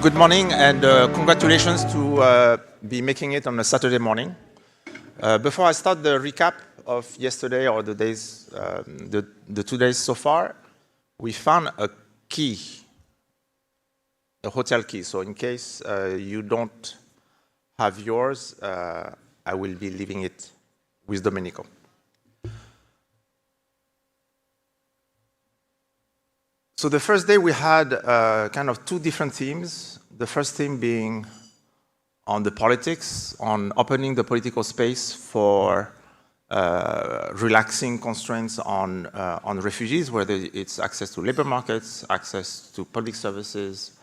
Good morning and congratulations to be making it on a Saturday morning. Before I start the recap of yesterday or the days, the 2 days so far, we found a key, a hotel key. So in case you don't have yours, I will be leaving it with Domenico. So the first day we had kind of two different themes. The first theme being on the politics, on opening the political space for relaxing constraints on refugees, whether it's access to labor markets, access to public services,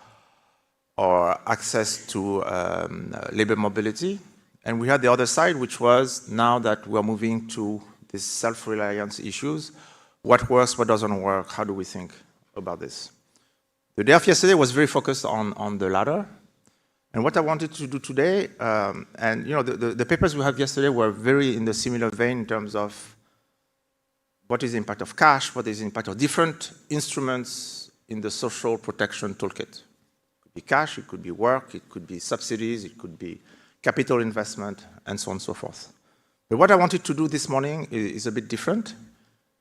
or access to labor mobility. And we had the other side, which was now that we're moving to these self-reliance issues, what works, what doesn't work, how do we think about this? The day of yesterday was very focused on the latter. And what I wanted to do today, and you know, the papers we had yesterday were very in the similar vein in terms of what is the impact of cash, what is the impact of different instruments in the social protection toolkit. It could be cash, it could be work, it could be subsidies, it could be capital investment, and so on and so forth. But what I wanted to do this morning is a bit different.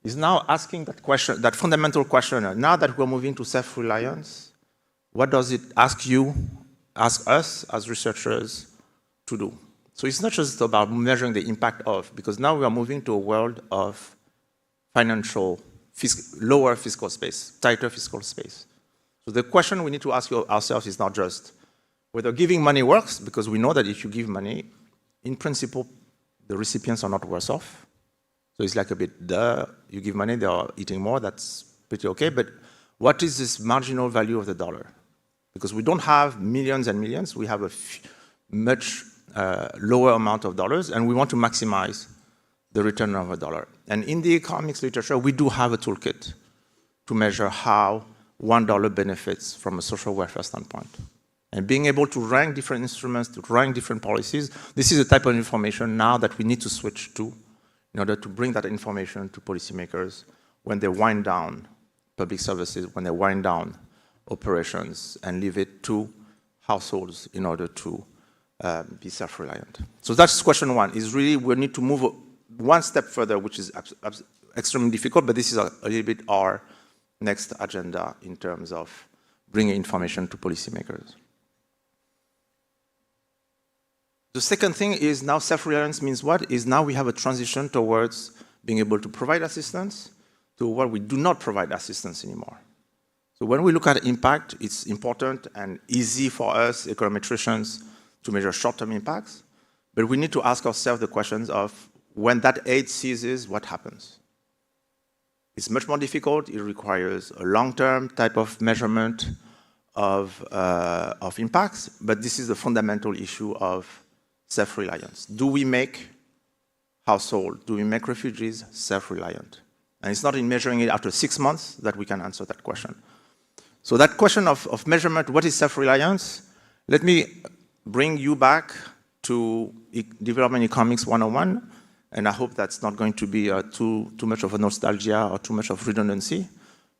Is now asking that question, that fundamental question, now that we're moving to self-reliance, what does it ask us as researchers to do? So it's not just about measuring the impact of, because now we are moving to a world of lower fiscal space, tighter fiscal space. So the question we need to ask ourselves is not just whether giving money works, because we know that if you give money, in principle, the recipients are not worse off. So it's like a bit, you give money, they are eating more, that's pretty okay, but what is this marginal value of the dollar? Because we don't have millions and millions, we have a much lower amount of dollars, and we want to maximize the return of a dollar. And in the economics literature, we do have a toolkit to measure how $1 benefits from a social welfare standpoint. And being able to rank different instruments, to rank different policies, this is the type of information now that we need to switch to in order to bring that information to policymakers when they wind down public services, when they wind down operations, and leave it to households in order to be self-reliant. So that's question one, is really we need to move one step further, which is extremely difficult, but this is a little bit our next agenda in terms of bringing information to policymakers. The second thing is now self-reliance means what? Is now we have a transition towards being able to provide assistance to where we do not provide assistance anymore. So when we look at impact, it's important and easy for us econometricians to measure short-term impacts, but we need to ask ourselves the questions of when that aid ceases, what happens? It's much more difficult. It requires a long-term type of measurement of impacts, but this is the fundamental issue of self-reliance. Do we make households, do we make refugees self-reliant? And it's not in measuring it after 6 months that we can answer that question. So that question of measurement, what is self-reliance? Let me bring you back to Development Economics 101, and I hope that's not going to be too much of a nostalgia or too much of redundancy,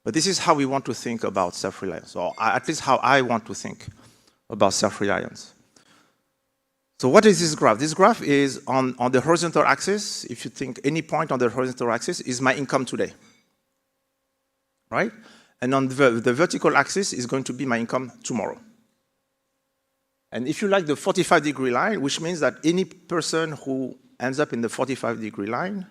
but this is how we want to think about self-reliance, or at least how I want to think about self-reliance. So what is this graph? This graph is on the horizontal axis. If you think any point on the horizontal axis is my income today, right? And on the vertical axis is going to be my income tomorrow. And if you like the 45-degree line, which means that any person who ends up in the 45-degree line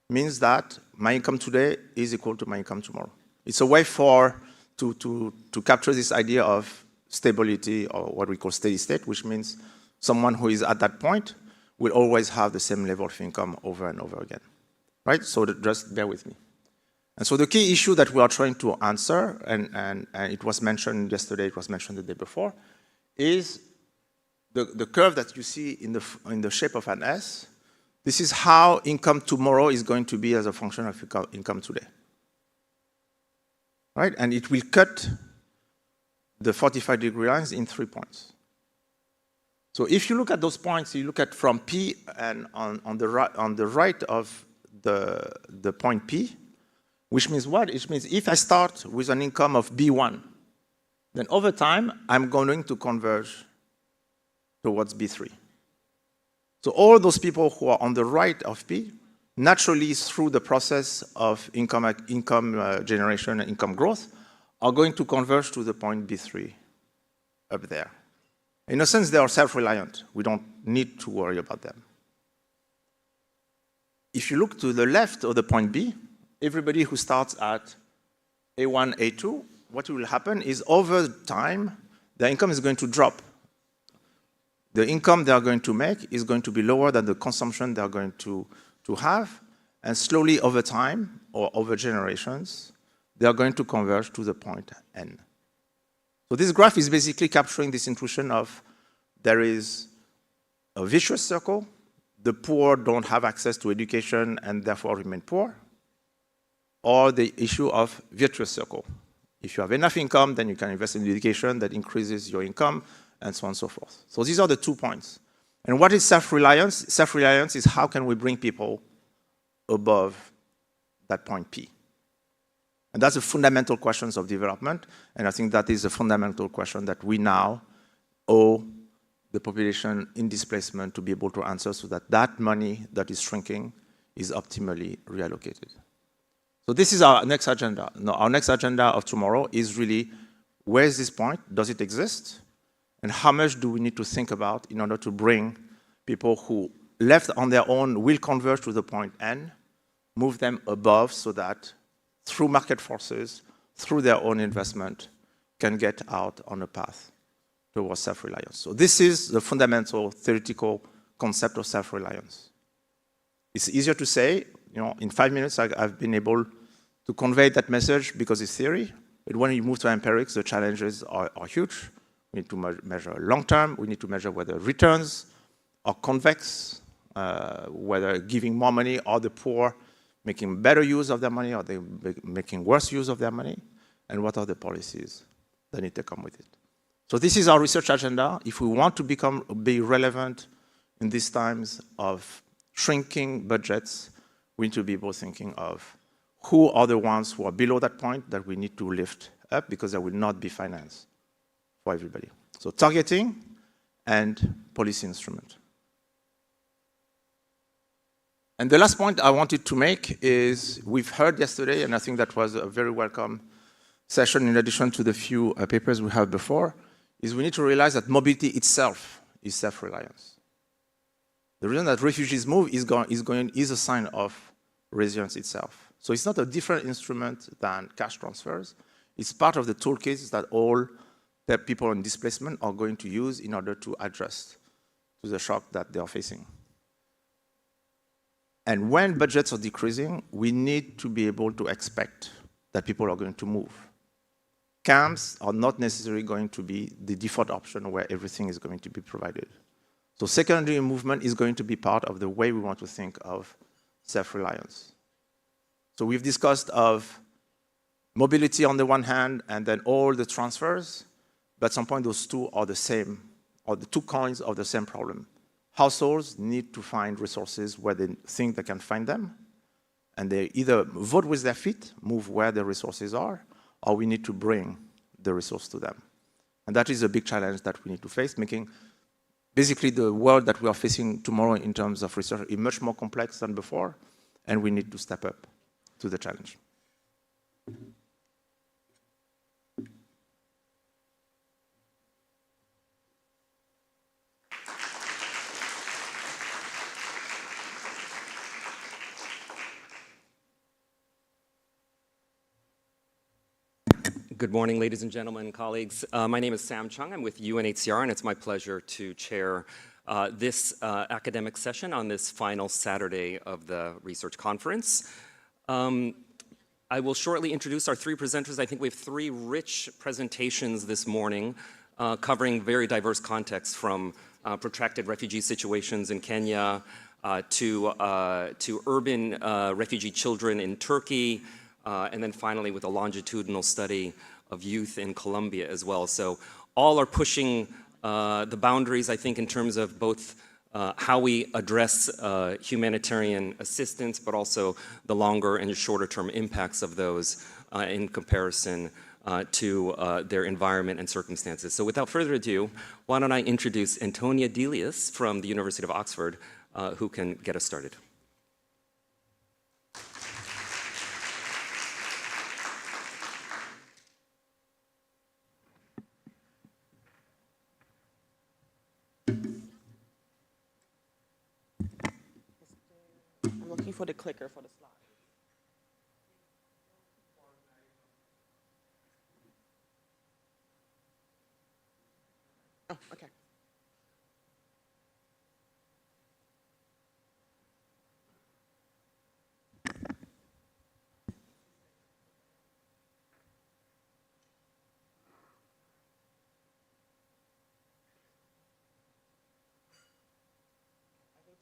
means that my income today is equal to my income tomorrow. It's a way to capture this idea of stability, or what we call steady state, which means someone who is at that point will always have the same level of income over and over again, right? So just bear with me. And so the key issue that we are trying to answer, and it was mentioned yesterday, it was mentioned the day before, is the curve that you see in the shape of an S. This is how income tomorrow is going to be as a function of income today, right? And it will cut the 45-degree lines in 3 points. So if you look at those points, you look at from P, and on the right of the point P, which means what? It means if I start with an income of B1, then over time, I'm going to converge towards B3. So all those people who are on the right of P, naturally through the process of income generation and income growth, are going to converge to the point B3 up there. In a sense, they are self-reliant. We don't need to worry about them. If you look to the left of the point B, everybody who starts at A1, A2, what will happen is over time, their income is going to drop. The income they are going to make is going to be lower than the consumption they are going to have, and slowly over time, or over generations, they are going to converge to the point N. So this graph is basically capturing this intuition of there is a vicious circle, the poor don't have access to education and therefore remain poor, or the issue of virtuous circle. If you have enough income, then you can invest in education that increases your income, and so on and so forth. So these are the 2 points. And what is self-reliance? Self-reliance is how can we bring people above that point P. And that's the fundamental questions of development, and I think that is a fundamental question that we now owe the population in displacement to be able to answer so that that money that is shrinking is optimally reallocated. So this is our next agenda. Now, our next agenda of tomorrow is really, where is this point? Does it exist? And how much do we need to think about in order to bring people who left on their own will converge to the point N, move them above so that through market forces, through their own investment, can get out on a path towards self-reliance. So this is the fundamental theoretical concept of self-reliance. It's easier to say, in 5 minutes I've been able to convey that message because it's theory, but when you move to empirics, the challenges are huge. We need to measure long-term. We need to measure whether returns are convex, whether giving more money or the poor making better use of their money, or they making worse use of their money, and what are the policies that need to come with it. So this is our research agenda. If we want to be relevant in these times of shrinking budgets, we need to be able thinking of who are the ones who are below that point that we need to lift up because there will not be finance for everybody. So targeting and policy instrument. And the last point I wanted to make is we've heard yesterday, and I think that was a very welcome session in addition to the few papers we have before, is we need to realize that mobility itself is self-reliance. The reason that refugees move is a sign of resilience itself. So it's not a different instrument than cash transfers. It's part of the toolkits that all the people in displacement are going to use in order to adjust to the shock that they are facing. And when budgets are decreasing, we need to be able to expect that people are going to move. Camps are not necessarily going to be the default option where everything is going to be provided. So secondary movement is going to be part of the way we want to think of self-reliance. So we've discussed of mobility on the one hand, and then all the transfers, but at some point those two are the same, or the two coins of the same problem. Households need to find resources where they think they can find them, and they either vote with their feet, move where the resources are, or we need to bring the resource to them. And that is a big challenge that we need to face, making basically the world that we are facing tomorrow in terms of research is much more complex than before, and we need to step up to the challenge. Good morning, ladies and gentlemen and colleagues. My name is Sam Chung. I'm with UNHCR, and it's my pleasure to chair this academic session on this final Saturday of the research conference. I will shortly introduce our three presenters. I think we have three rich presentations this morning covering very diverse contexts, from protracted refugee situations in Kenya to urban refugee children in Turkey, and then finally with a longitudinal study of youth in Colombia as well. So all are pushing the boundaries, I think, in terms of both how we address humanitarian assistance, but also the longer and shorter term impacts of those in comparison to their environment and circumstances. So without further ado, why don't I introduce Antonia Delius from the University of Oxford, who can get us started. I'm looking for the clicker for the slide. Oh, okay.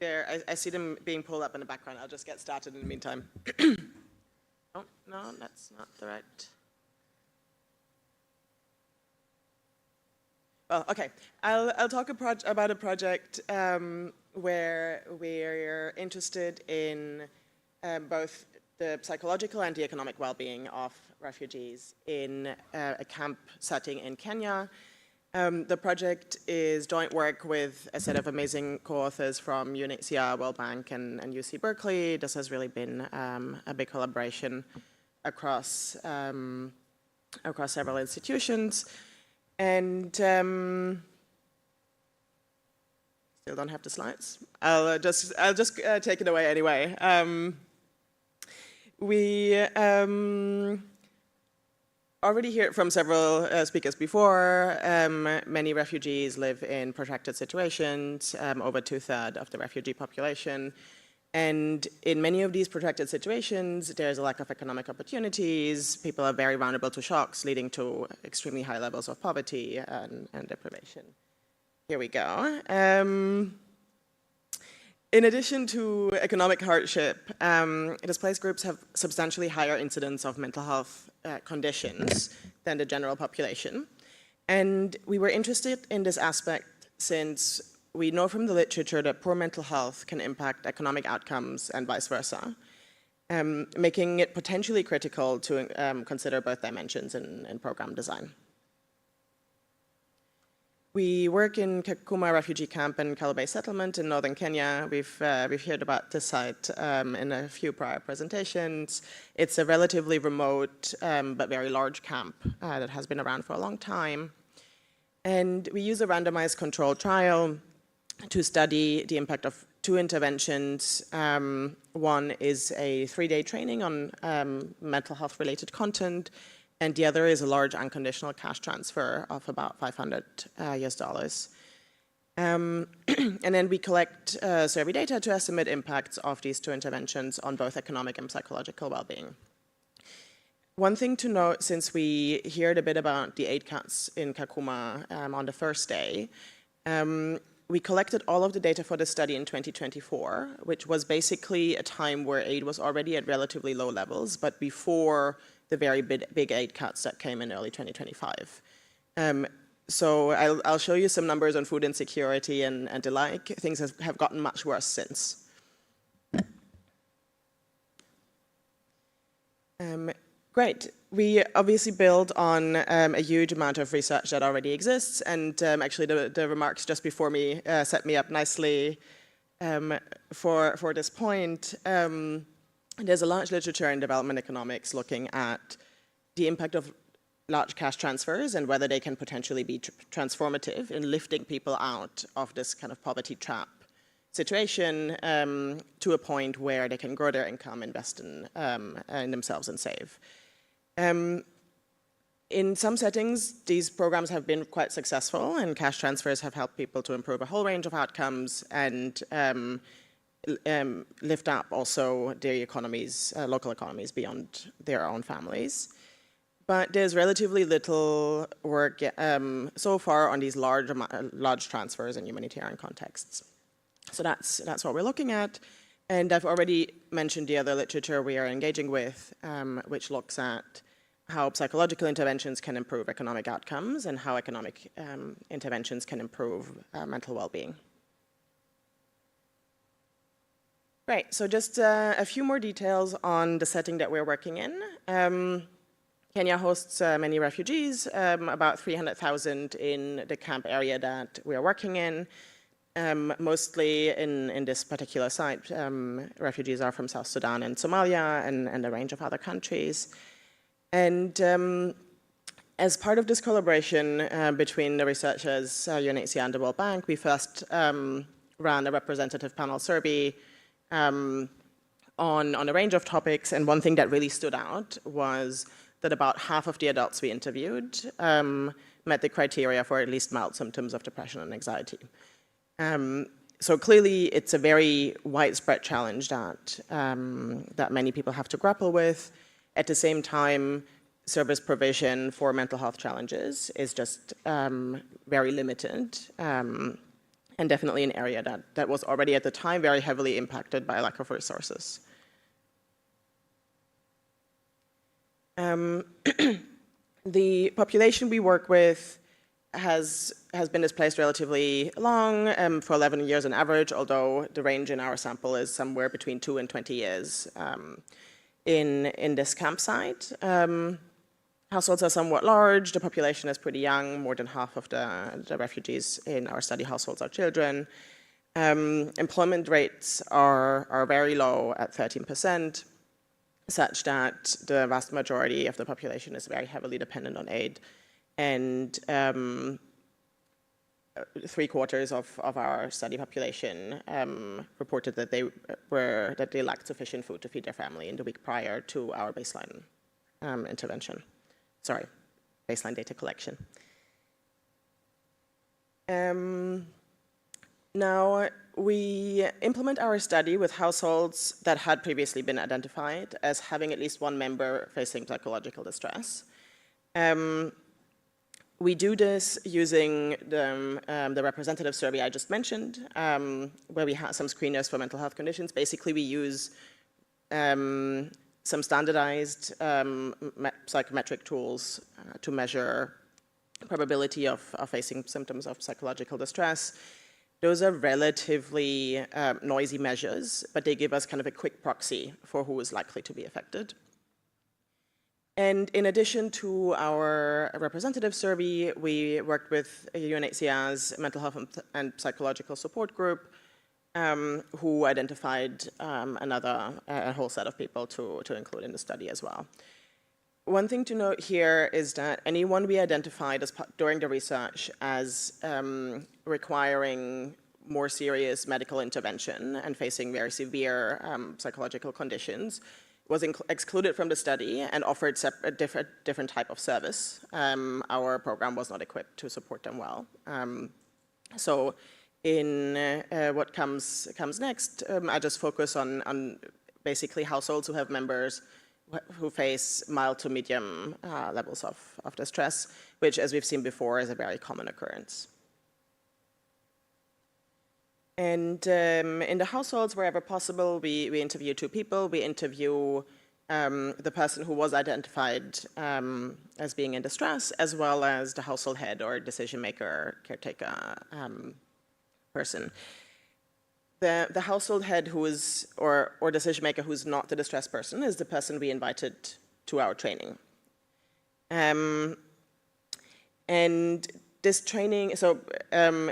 There, I see them being pulled up in the background. I'll just get started in the meantime. Oh, no, that's not the right. Well, okay. I'll talk about a project where we're interested in both the psychological and the economic well-being of refugees in a camp setting in Kenya. The project is joint work with a set of amazing co-authors from UNHCR, World Bank, and UC Berkeley. This has really been a big collaboration across several institutions. And still don't have the slides. I'll just take it away anyway. We already heard from several speakers before. Many refugees live in protracted situations, over 2/3 of the refugee population. And in many of these protracted situations, there's a lack of economic opportunities. People are very vulnerable to shocks, leading to extremely high levels of poverty and deprivation. Here we go. In addition to economic hardship, displaced groups have substantially higher incidence of mental health conditions than the general population. And we were interested in this aspect since we know from the literature that poor mental health can impact economic outcomes and vice versa, making it potentially critical to consider both dimensions in program design. We work in Kakuma refugee camp and Kalobey settlement in northern Kenya. We've heard about this site in a few prior presentations. It's a relatively remote but very large camp that has been around for a long time. And we use a randomized controlled trial to study the impact of two interventions. One is a 3-day training on mental health related content, and the other is a large unconditional cash transfer of about $500 US. And then we collect survey data to estimate impacts of these two interventions on both economic and psychological well-being. One thing to note, since we heard a bit about the aid cuts in Kakuma on the first day, we collected all of the data for the study in 2024, which was basically a time where aid was already at relatively low levels, but before the very big aid cuts that came in early 2025. So I'll show you some numbers on food insecurity and the like. Things have gotten much worse since. Great. We obviously build on a huge amount of research that already exists, and actually the remarks just before me set me up nicely for this point. There's a large literature in development economics looking at the impact of large cash transfers and whether they can potentially be transformative in lifting people out of this kind of poverty trap situation to a point where they can grow their income, invest in themselves, and save. In some settings, these programs have been quite successful, and cash transfers have helped people to improve a whole range of outcomes and lift up also their economies, local economies beyond their own families. But there's relatively little work so far on these large transfers in humanitarian contexts. So that's what we're looking at. And I've already mentioned the other literature we are engaging with, which looks at how psychological interventions can improve economic outcomes and how economic interventions can improve mental well-being. Right, so just a few more details on the setting that we're working in. Kenya hosts many refugees, about 300,000 in the camp area that we are working in. Mostly in this particular site, refugees are from South Sudan and Somalia and a range of other countries. And as part of this collaboration between the researchers, UNHCR and the World Bank, we first ran a representative panel survey on a range of topics, and one thing that really stood out was that about half of the adults we interviewed met the criteria for at least mild symptoms of depression and anxiety. So clearly, it's a very widespread challenge that, that many people have to grapple with. At the same time, service provision for mental health challenges is just very limited, and definitely an area that was already at the time very heavily impacted by a lack of resources. The population we work with has been displaced relatively long, for 11 years on average, although the range in our sample is somewhere between 2 and 20 years in this campsite. Households are somewhat large, the population is pretty young, more than half of the refugees in our study households are children. Employment rates are very low at 13%, such that the vast majority of the population is very heavily dependent on aid. And 3/4 of our study population reported that they lacked sufficient food to feed their family in the week prior to our baseline intervention. Sorry, baseline data collection. Now, we implement our study with households that had previously been identified as having at least one member facing psychological distress. We do this using the representative survey I just mentioned, where we have some screeners for mental health conditions. Basically, we use some standardized psychometric tools to measure probability of facing symptoms of psychological distress. Those are relatively noisy measures, but they give us kind of a quick proxy for who is likely to be affected. And in addition to our representative survey, we worked with UNHCR's mental health and psychological support group, who identified a whole set of people to include in the study as well. One thing to note here is that anyone we identified during the research as requiring more serious medical intervention and facing very severe psychological conditions was excluded from the study and offered a different type of service. Our program was not equipped to support them well. So in what comes next, I just focus on basically households who have members who face mild to medium levels of distress, which, as we've seen before, is a very common occurrence. And in the households, wherever possible, we interview two people. We interview the person who was identified as being in distress, as well as the household head or decision maker, caretaker person. The household head who is, or decision maker who's not the distressed person, is the person we invited to our training. And this training, so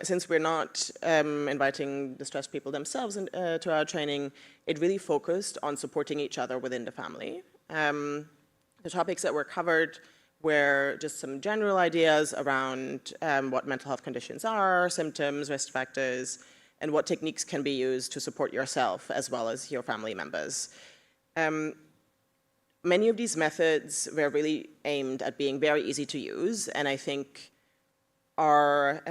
since we're not inviting distressed people themselves to our training, it really focused on supporting each other within the family. The topics that were covered were just some general ideas around what mental health conditions are, symptoms, risk factors, and what techniques can be used to support yourself as well as your family members. Many of these methods were really aimed at being very easy to use, and I think are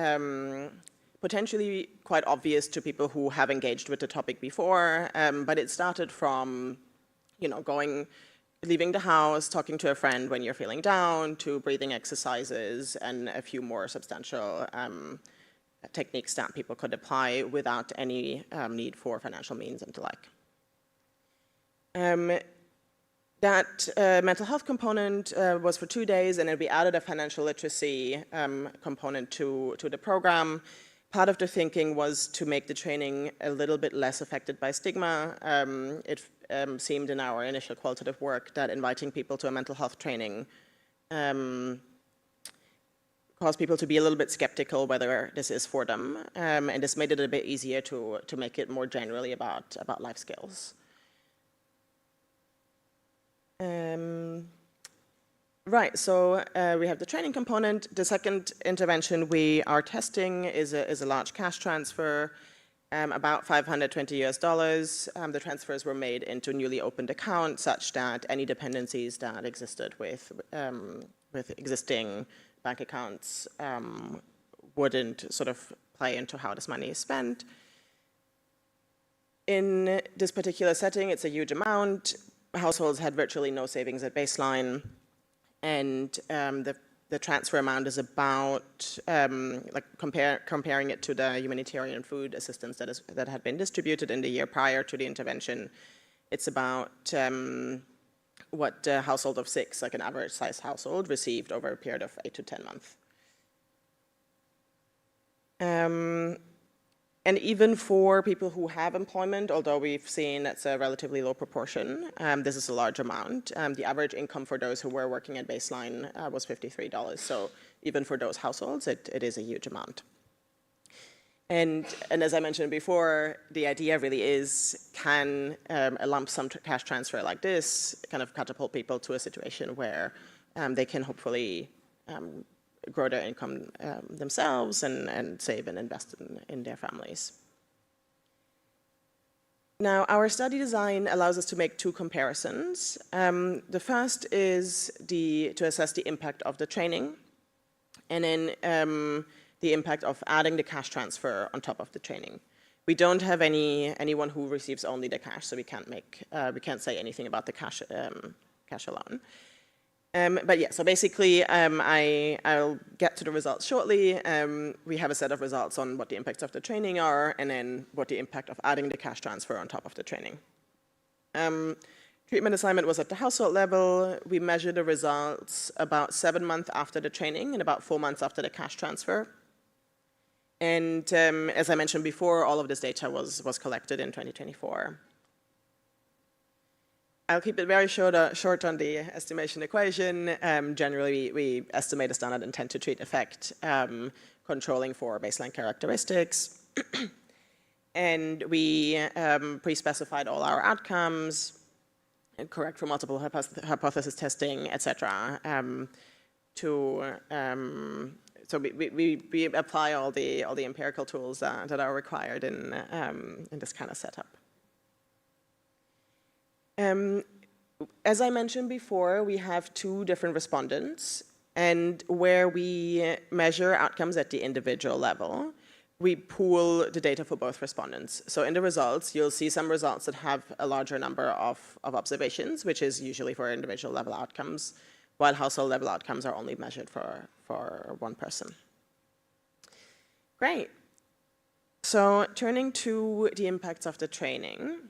potentially quite obvious to people who have engaged with the topic before, but it started from, leaving the house, talking to a friend when you're feeling down, to breathing exercises, and a few more substantial techniques that people could apply without any need for financial means and the like. That mental health component was for 2 days, and then we added a financial literacy component to the program. Part of the thinking was to make the training a little bit less affected by stigma. It seemed in our initial qualitative work that inviting people to a mental health training caused people to be a little bit skeptical whether this is for them, and this made it a bit easier to make it more generally about life skills. Right, so we have the training component. The second intervention we are testing is a large cash transfer, about $520 US. The transfers were made into newly opened accounts such that any dependencies that existed with existing bank accounts wouldn't sort of play into how this money is spent. In this particular setting, it's a huge amount. Households had virtually no savings at baseline, and the transfer amount is about, comparing it to the humanitarian food assistance that had been distributed in the year prior to the intervention, it's about what a household of 6, like an average size household, received over a period of 8 to 10 months. And even for people who have employment, although we've seen that's a relatively low proportion, this is a large amount. The average income for those who were working at baseline was $53. So even for those households, it is a huge amount. And as I mentioned before, the idea really is, can a lump sum cash transfer like this kind of catapult people to a situation where they can hopefully grow their income themselves and save and invest in their families. Now, our study design allows us to make 2 comparisons. The first is to assess the impact of the training, and then the impact of adding the cash transfer on top of the training. We don't have anyone who receives only the cash, so we can't say anything about the cash alone. But yeah, so basically, I'll get to the results shortly. We have a set of results on what the impacts of the training are, and then what the impact of adding the cash transfer on top of the training. Treatment assignment was at the household level. We measured the results about 7 months after the training and about 4 months after the cash transfer. And as I mentioned before, all of this data was collected in 2024. I'll keep it very short on the estimation equation. Generally, we estimate a standard intent to treat effect, controlling for baseline characteristics. And we pre-specified all our outcomes, and correct for multiple hypothesis testing, et cetera. So we apply all the empirical tools that are required in this kind of setup. As I mentioned before, we have 2 different respondents, and where we measure outcomes at the individual level, we pool the data for both respondents. So in the results, you'll see some results that have a larger number of observations, which is usually for individual level outcomes, while household level outcomes are only measured for one person. Great. So turning to the impacts of the training,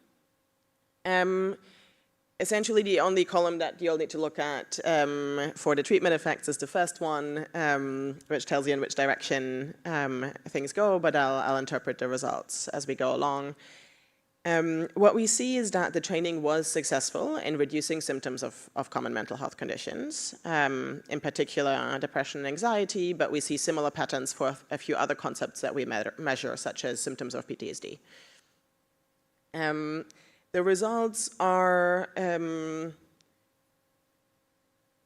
essentially the only column that you'll need to look at for the treatment effects is the first one, which tells you in which direction things go, but I'll interpret the results as we go along. What we see is that the training was successful in reducing symptoms of common mental health conditions, in particular depression and anxiety, but we see similar patterns for a few other concepts that we measure, such as symptoms of PTSD. The results are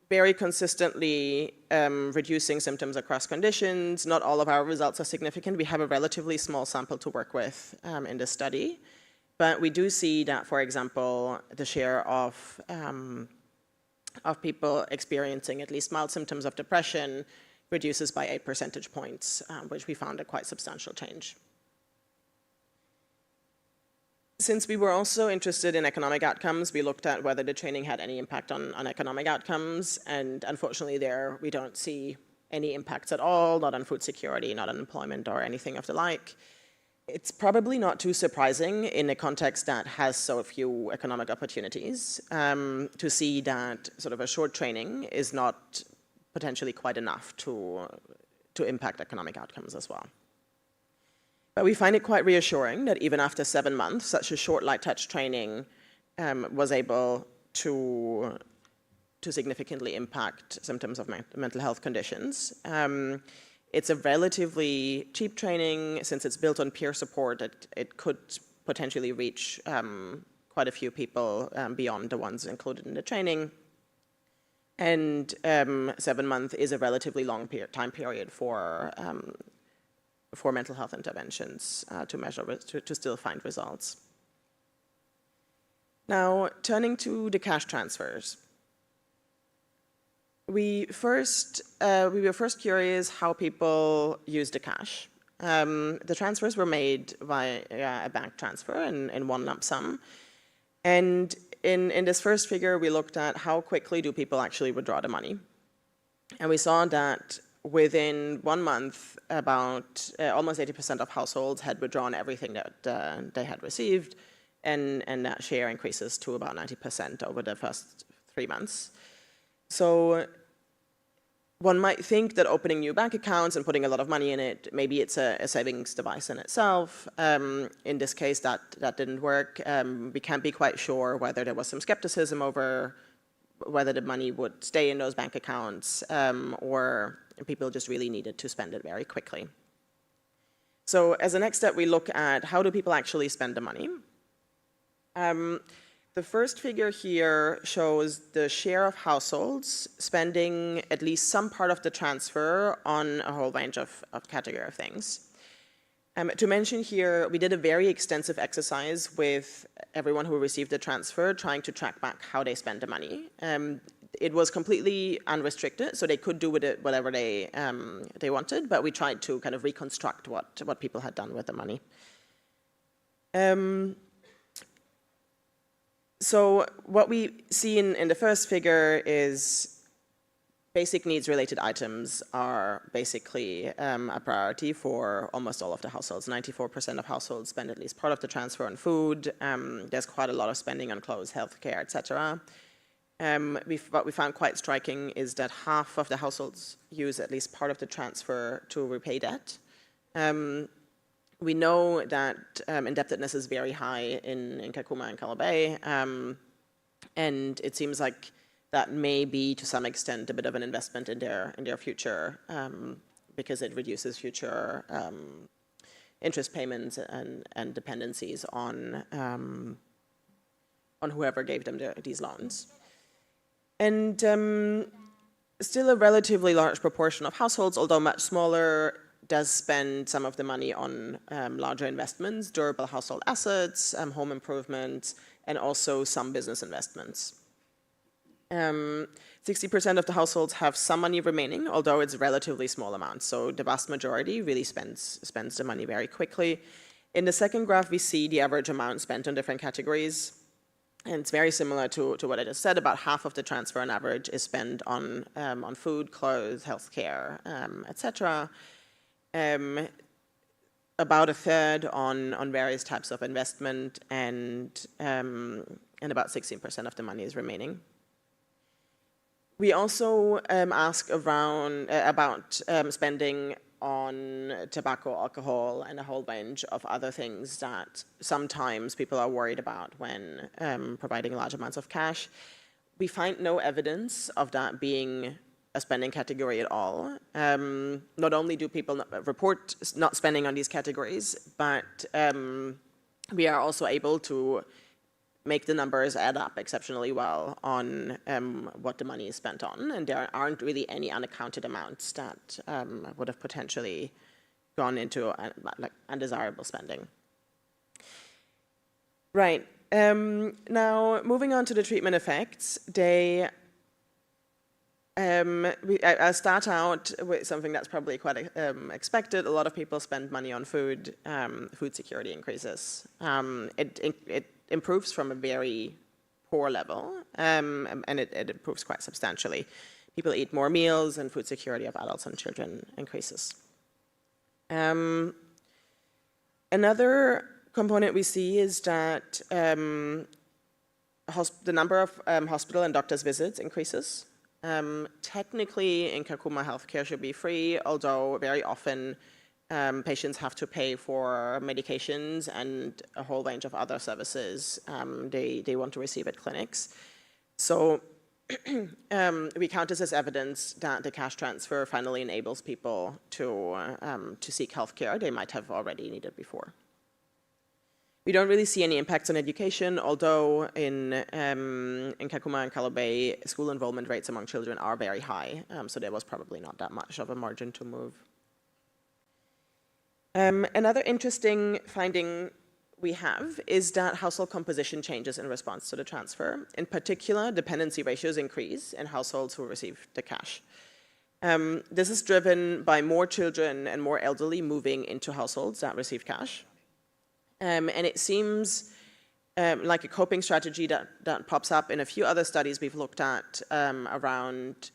very consistently reducing symptoms across conditions. Not all of our results are significant. We have a relatively small sample to work with in this study. But we do see that, for example, the share of people experiencing at least mild symptoms of depression reduces by 8 percentage points, which we found a quite substantial change. Since we were also interested in economic outcomes, we looked at whether the training had any impact on economic outcomes, and unfortunately there we don't see any impacts at all, not on food security, not on employment or anything of the like. It's probably not too surprising in a context that has so few economic opportunities to see that sort of a short training is not potentially quite enough to impact economic outcomes as well. But we find it quite reassuring that even after 7 months, such a short light touch training was able to to significantly impact symptoms of mental health conditions. It's a relatively cheap training. Since it's built on peer support, it could potentially reach quite a few people beyond the ones included in the training. And 7 months is a relatively long time period for mental health interventions to measure, to still find results. Now, turning to the cash transfers. We were first curious how people use the cash. The transfers were made via a bank transfer in one lump sum. And in this first figure, we looked at how quickly do people actually withdraw the money. And we saw that within 1 month, about almost 80% of households had withdrawn everything that they had received, and that share increases to about 90% over the first 3 months. So one might think that opening new bank accounts and putting a lot of money in it, maybe it's a savings device in itself. In this case, that didn't work. We can't be quite sure whether there was some skepticism over whether the money would stay in those bank accounts, or people just really needed to spend it very quickly. So as a next step, we look at how do people actually spend the money. The first figure here shows the share of households spending at least some part of the transfer on a whole range of category of things. To mention here, we did a very extensive exercise with everyone who received the transfer, trying to track back how they spent the money. It was completely unrestricted, so they could do with it whatever they wanted, but we tried to kind of reconstruct what people had done with the money. So what we see in the first figure is basic needs related items are basically a priority for almost all of the households. 94% of households spend at least part of the transfer on food. There's quite a lot of spending on clothes, healthcare, etc. What we found quite striking is that half of the households use at least part of the transfer to repay debt. We know that indebtedness is very high in Kakuma and Colombia, and it seems like that may be, to some extent, a bit of an investment in their future, because it reduces future interest payments and dependencies on whoever gave them these loans. And still a relatively large proportion of households, although much smaller, does spend some of the money on larger investments, durable household assets, home improvements, and also some business investments. 60% of the households have some money remaining, although it's relatively small amounts. So the vast majority really spends the money very quickly. In the second graph, we see the average amount spent on different categories. And it's very similar to what I just said. About half of the transfer on average is spent on food, clothes, healthcare, etc. About a third on various types of investment, and about 16% of the money is remaining. We also ask about spending on tobacco, alcohol, and a whole range of other things that sometimes people are worried about when providing large amounts of cash. We find no evidence of that being a spending category at all. Not only do people report not spending on these categories, but we are also able to make the numbers add up exceptionally well on what the money is spent on, and there aren't really any unaccounted amounts that would have potentially gone into like undesirable spending. Right. Now, moving on to the treatment effects, I'll start out with something that's probably quite expected. A lot of people spend money on food. Food security increases. It improves from a very poor level, and it improves quite substantially. People eat more meals, and food security of adults and children increases. Another component we see is that the number of hospital and doctor's visits increases. Technically, in Kakuma, healthcare should be free, although very often patients have to pay for medications and a whole range of other services they want to receive at clinics. So we count this as evidence that the cash transfer finally enables people to seek healthcare they might have already needed before. We don't really see any impacts on education, although in Kakuma and Calombia, school enrollment rates among children are very high, so there was probably not that much of a margin to move. Another interesting finding we have is that household composition changes in response to the transfer. In particular, dependency ratios increase in households who receive the cash. This is driven by more children and more elderly moving into households that receive cash. And it seems like a coping strategy that pops up in a few other studies we've looked at around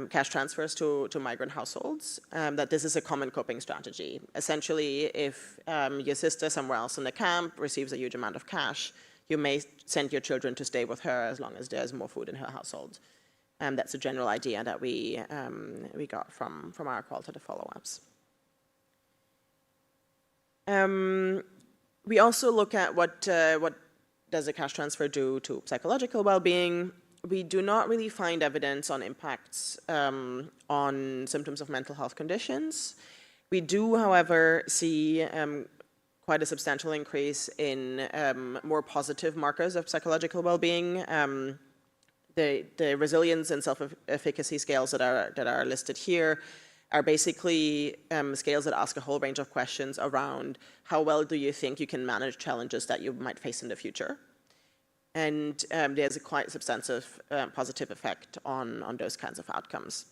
cash transfers to migrant households, that this is a common coping strategy. Essentially, if your sister somewhere else in the camp receives a huge amount of cash, you may send your children to stay with her as long as there's more food in her household. That's a general idea that we got from our qualitative follow-ups. We also look at what does a cash transfer do to psychological well-being. We do not really find evidence on impacts on symptoms of mental health conditions. We do, however, see quite a substantial increase in more positive markers of psychological well-being. The resilience and self-efficacy scales that are listed here are basically scales that ask a whole range of questions around how well do you think you can manage challenges that you might face in the future. And there's a quite substantive positive effect on those kinds of outcomes.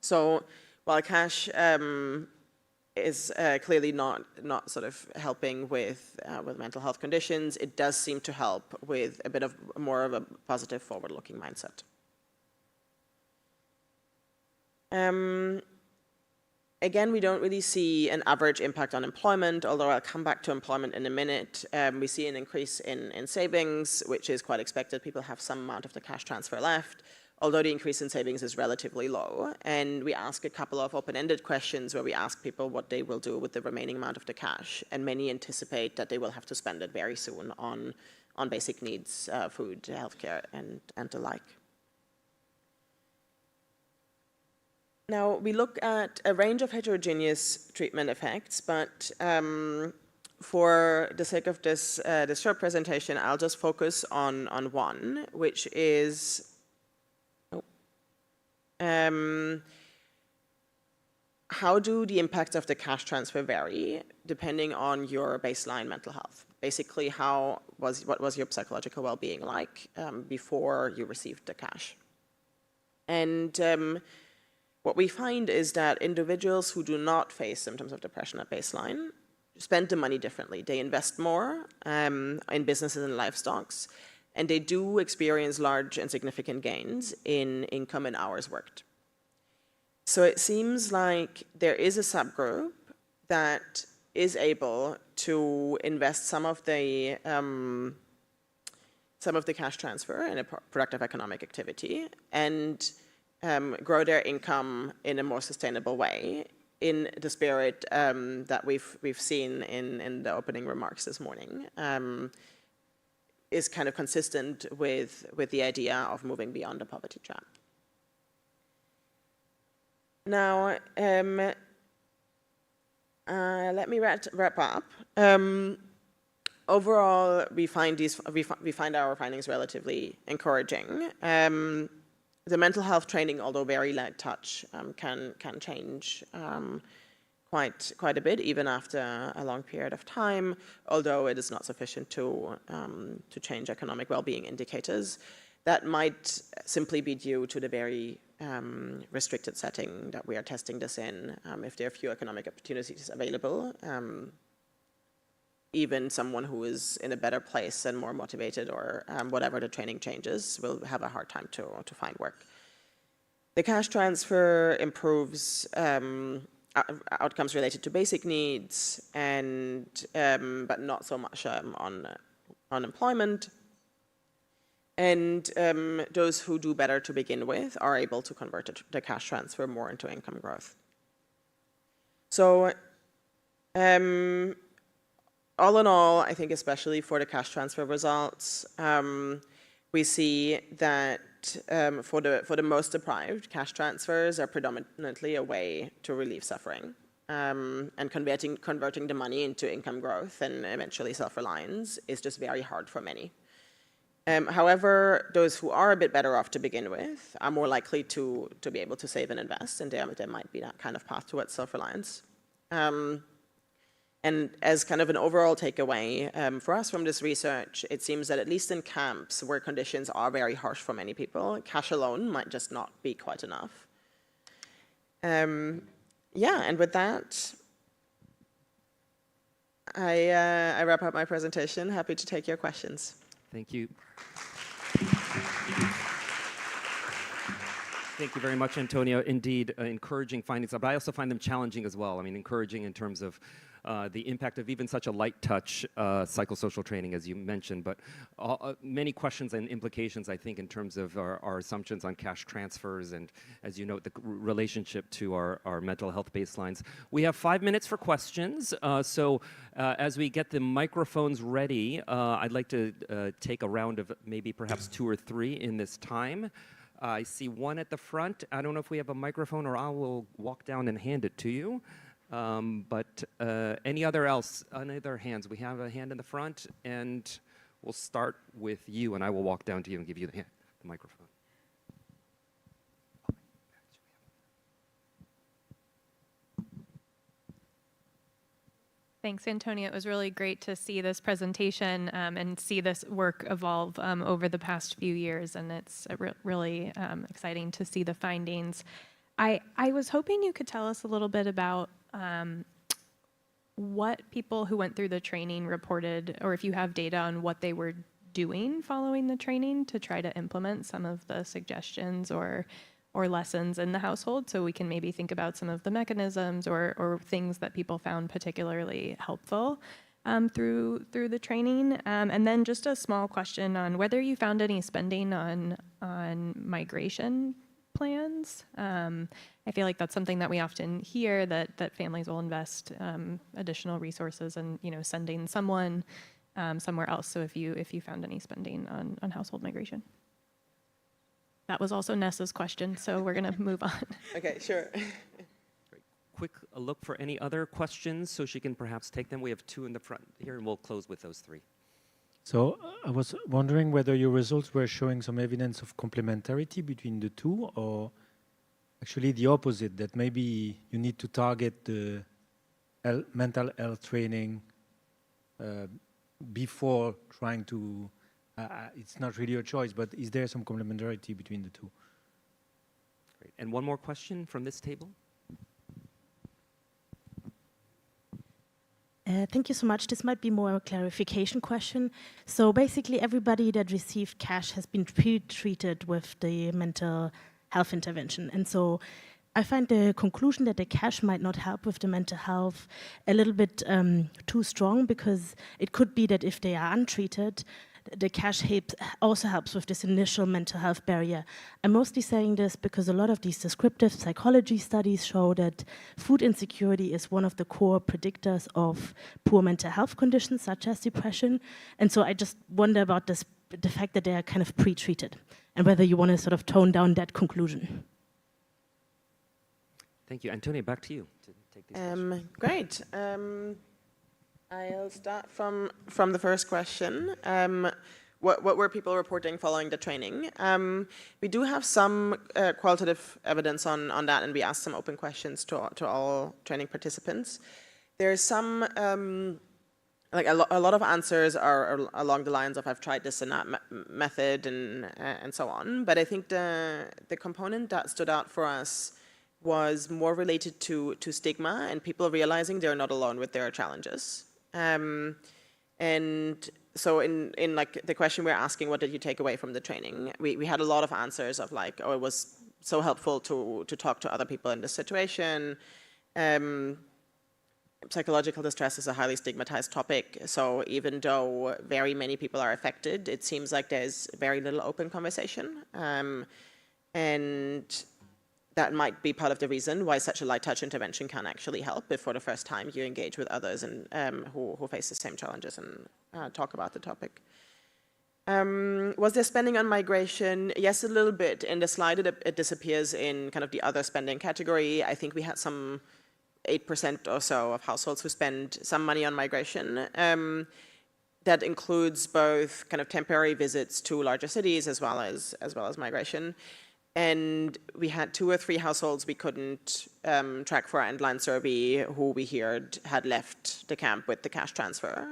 So while cash is clearly not sort of helping with mental health conditions, it does seem to help with a bit of more of a positive forward-looking mindset. Again, we don't really see an average impact on employment, although I'll come back to employment in a minute. We see an increase in savings, which is quite expected. People have some amount of the cash transfer left, although the increase in savings is relatively low. And we ask a couple of open-ended questions where we ask people what they will do with the remaining amount of the cash. And many anticipate that they will have to spend it very soon on basic needs, food, healthcare, and the like. Now, we look at a range of heterogeneous treatment effects, but for the sake of this short presentation, I'll just focus on one, which is how do the impacts of the cash transfer vary depending on your baseline mental health? Basically, what was your psychological well-being like before you received the cash? And what we find is that individuals who do not face symptoms of depression at baseline spend the money differently. They invest more in businesses and livestock, and they do experience large and significant gains in income and hours worked. So it seems like there is a subgroup that is able to invest some of the cash transfer in a productive economic activity and grow their income in a more sustainable way, in the spirit that we've seen in the opening remarks this morning, is kind of consistent with the idea of moving beyond the poverty trap. Now, let me wrap up. Overall, we find our findings relatively encouraging. The mental health training, although very light touch, can change quite a bit, even after a long period of time, although it is not sufficient to change economic well-being indicators. That might simply be due to the very restricted setting that we are testing this in. If there are few economic opportunities available, even someone who is in a better place and more motivated or whatever the training changes will have a hard time to find work. The cash transfer improves outcomes related to basic needs, and but not so much on employment. And those who do better to begin with are able to convert the cash transfer more into income growth. So all in all, I think especially for the cash transfer results, we see that that for the most deprived, cash transfers are predominantly a way to relieve suffering. And converting the money into income growth and eventually self-reliance is just very hard for many. However, those who are a bit better off to begin with are more likely to be able to save and invest, and there might be that kind of path towards self-reliance. And as kind of an overall takeaway for us from this research, it seems that at least in camps where conditions are very harsh for many people, cash alone might just not be quite enough. Yeah, and with that, I wrap up my presentation. Happy to take your questions. Thank you. Thank you very much, Antonia. Indeed, encouraging findings, but I also find them challenging as well. I mean, encouraging in terms of the impact of even such a light touch psychosocial training, as you mentioned, but many questions and implications, I think, in terms of our assumptions on cash transfers and, as you note, the relationship to our mental health baselines. We have 5 minutes for questions, so as we get the microphones ready, I'd like to take a round of maybe perhaps 2 or 3 in this time. I see one at the front. I don't know if we have a microphone, or I will walk down and hand it to you. But any other hands? We have a hand in the front, and we'll start with you, and I will walk down to you and give you the microphone. Thanks, Antonia. It was really great to see this presentation and see this work evolve over the past few years, and it's really exciting to see the findings. I was hoping you could tell us a little bit about what people who went through the training reported, or if you have data on what they were doing following the training to try to implement some of the suggestions or lessons in the household, so we can maybe think about some of the mechanisms or things that people found particularly helpful through the training. And then just a small question on whether you found any spending on migration plans. I feel like that's something that we often hear, that families will invest additional resources and sending someone somewhere else. So if you found any spending on household migration. That was also Nessa's question, so we're going to move on. Okay, sure. Great. Quick look for any other questions so she can perhaps take them. We have 2 in the front here, and we'll close with those 3. So I was wondering whether your results were showing some evidence of complementarity between the two, or actually the opposite, that maybe you need to target the mental health training before trying to, it's not really a choice, but is there some complementarity between the two? Great. And one more question from this table. Thank you so much. This might be more a clarification question. So basically everybody that received cash has been pre-treated with the mental health intervention. And so I find the conclusion that the cash might not help with the mental health a little bit too strong, because it could be that if they are untreated, the cash also helps with this initial mental health barrier. I'm mostly saying this because a lot of these descriptive psychology studies show that food insecurity is one of the core predictors of poor mental health conditions such as depression. And so I just wonder about the fact that they are kind of pre-treated, and whether you want to sort of tone down that conclusion. Thank you. Antonia, back to you to take these questions. Great. I'll start from the first question. What were people reporting following the training? We do have some qualitative evidence on that, and we asked some open questions to all training participants. There's some, like a lot of answers are along the lines of I've tried this and that method and so on. But I think the component that stood out for us was more related to stigma and people realizing they're not alone with their challenges. And so in like the question we're asking, what did you take away from the training? We had a lot of answers of like, oh, it was so helpful to talk to other people in this situation. Psychological distress is a highly stigmatized topic. So even though very many people are affected, it seems like there's very little open conversation. And that might be part of the reason why such a light touch intervention can actually help if for the first time you engage with others and who face the same challenges and talk about the topic. Was there spending on migration? Yes, a little bit. In the slide, it disappears in kind of the other spending category. I think we had some 8% or so of households who spend some money on migration. That includes both kind of temporary visits to larger cities as well as migration. And we had 2 or 3 households we couldn't track for our endline survey who we heard had left the camp with the cash transfer,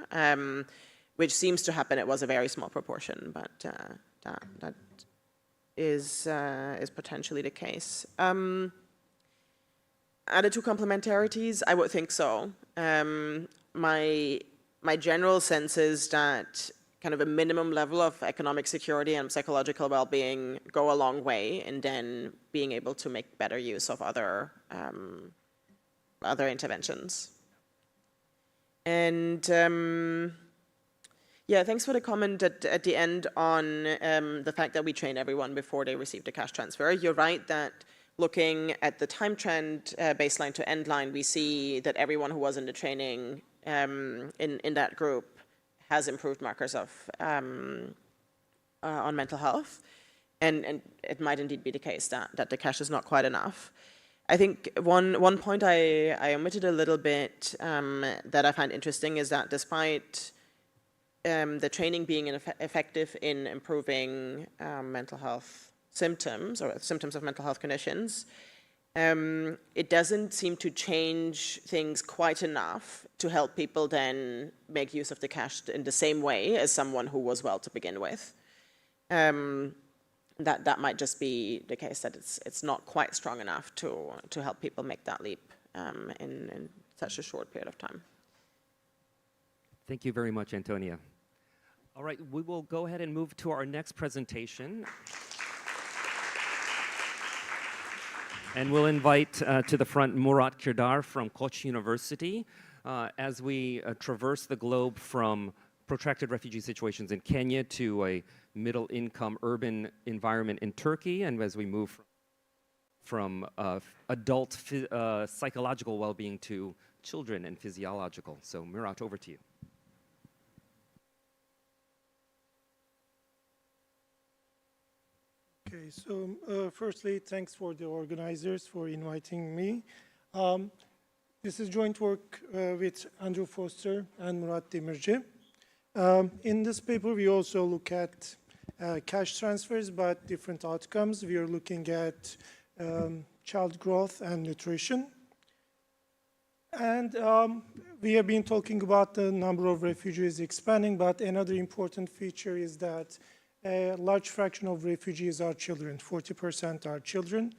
which seems to happen. It was a very small proportion, but that is potentially the case. Are the 2 complementarities? I would think so. My general sense is that kind of a minimum level of economic security and psychological well-being go a long way in then being able to make better use of other interventions. And yeah, thanks for the comment at the end on the fact that we train everyone before they receive the cash transfer. You're right that looking at the time trend baseline to end line, we see that everyone who was in the training in that group has improved markers of on mental health, and it might indeed be the case that the cash is not quite enough. I think one point I omitted a little bit that I find interesting is that despite the training being effective in improving mental health symptoms or symptoms of mental health conditions, it doesn't seem to change things quite enough to help people then make use of the cash in the same way as someone who was well to begin with. That might just be the case, that it's not quite strong enough to help people make that leap in such a short period of time. Thank you very much, Antonia. All right, we will go ahead and move to our next presentation. And we'll invite to the front Murat Kırdar from Koç University as we traverse the globe from protracted refugee situations in Kenya to a middle-income urban environment in Turkey, and as we move from adult psychological well-being to children and physiological. So Murat, over to you. Okay, so firstly, thanks for the organizers for inviting me. This is joint work with Andrew Foster and Murat Demirci. In this paper, we also look at cash transfers, but different outcomes. We are looking at child growth and nutrition. And we have been talking about the number of refugees expanding, but another important feature is that a large fraction of refugees are children, 40% are children.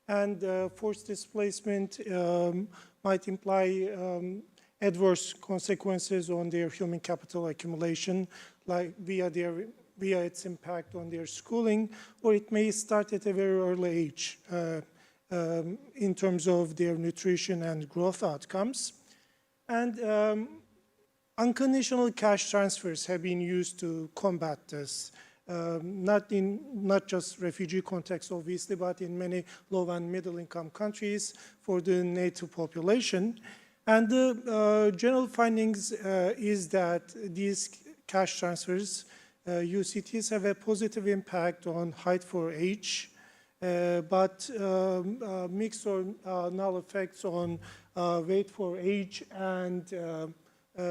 And forced displacement might imply adverse consequences on their human capital accumulation, like via its impact on their schooling, or it may start at a very early age in terms of their nutrition and growth outcomes. And unconditional cash transfers have been used to combat this. Not just refugee context, obviously, but in many low and middle income countries for the native population. And the general findings is that these cash transfers, UCTs, have a positive impact on height for age, but mixed or null effects on weight for age and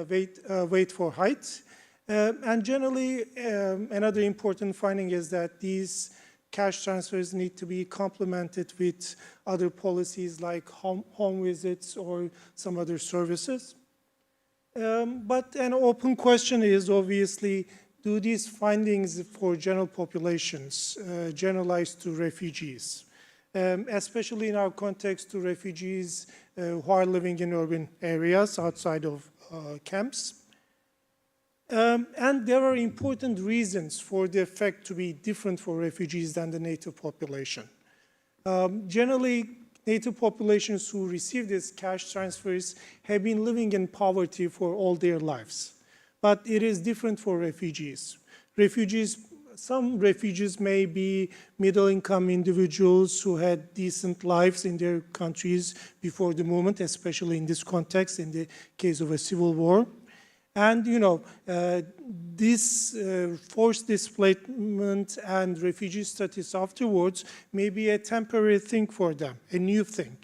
weight for height. And generally, another important finding is that these cash transfers need to be complemented with other policies like home visits or some other services. But an open question is obviously, do these findings for general populations generalize to refugees, especially in our context to refugees who are living in urban areas outside of camps? And there are important reasons for the effect to be different for refugees than the native population. Generally, native populations who receive these cash transfers have been living in poverty for all their lives. But it is different for refugees. Some refugees may be middle-income individuals who had decent lives in their countries before the movement, especially in this context, in the case of a civil war. And this forced displacement and refugee status afterwards may be a temporary thing for them, a new thing,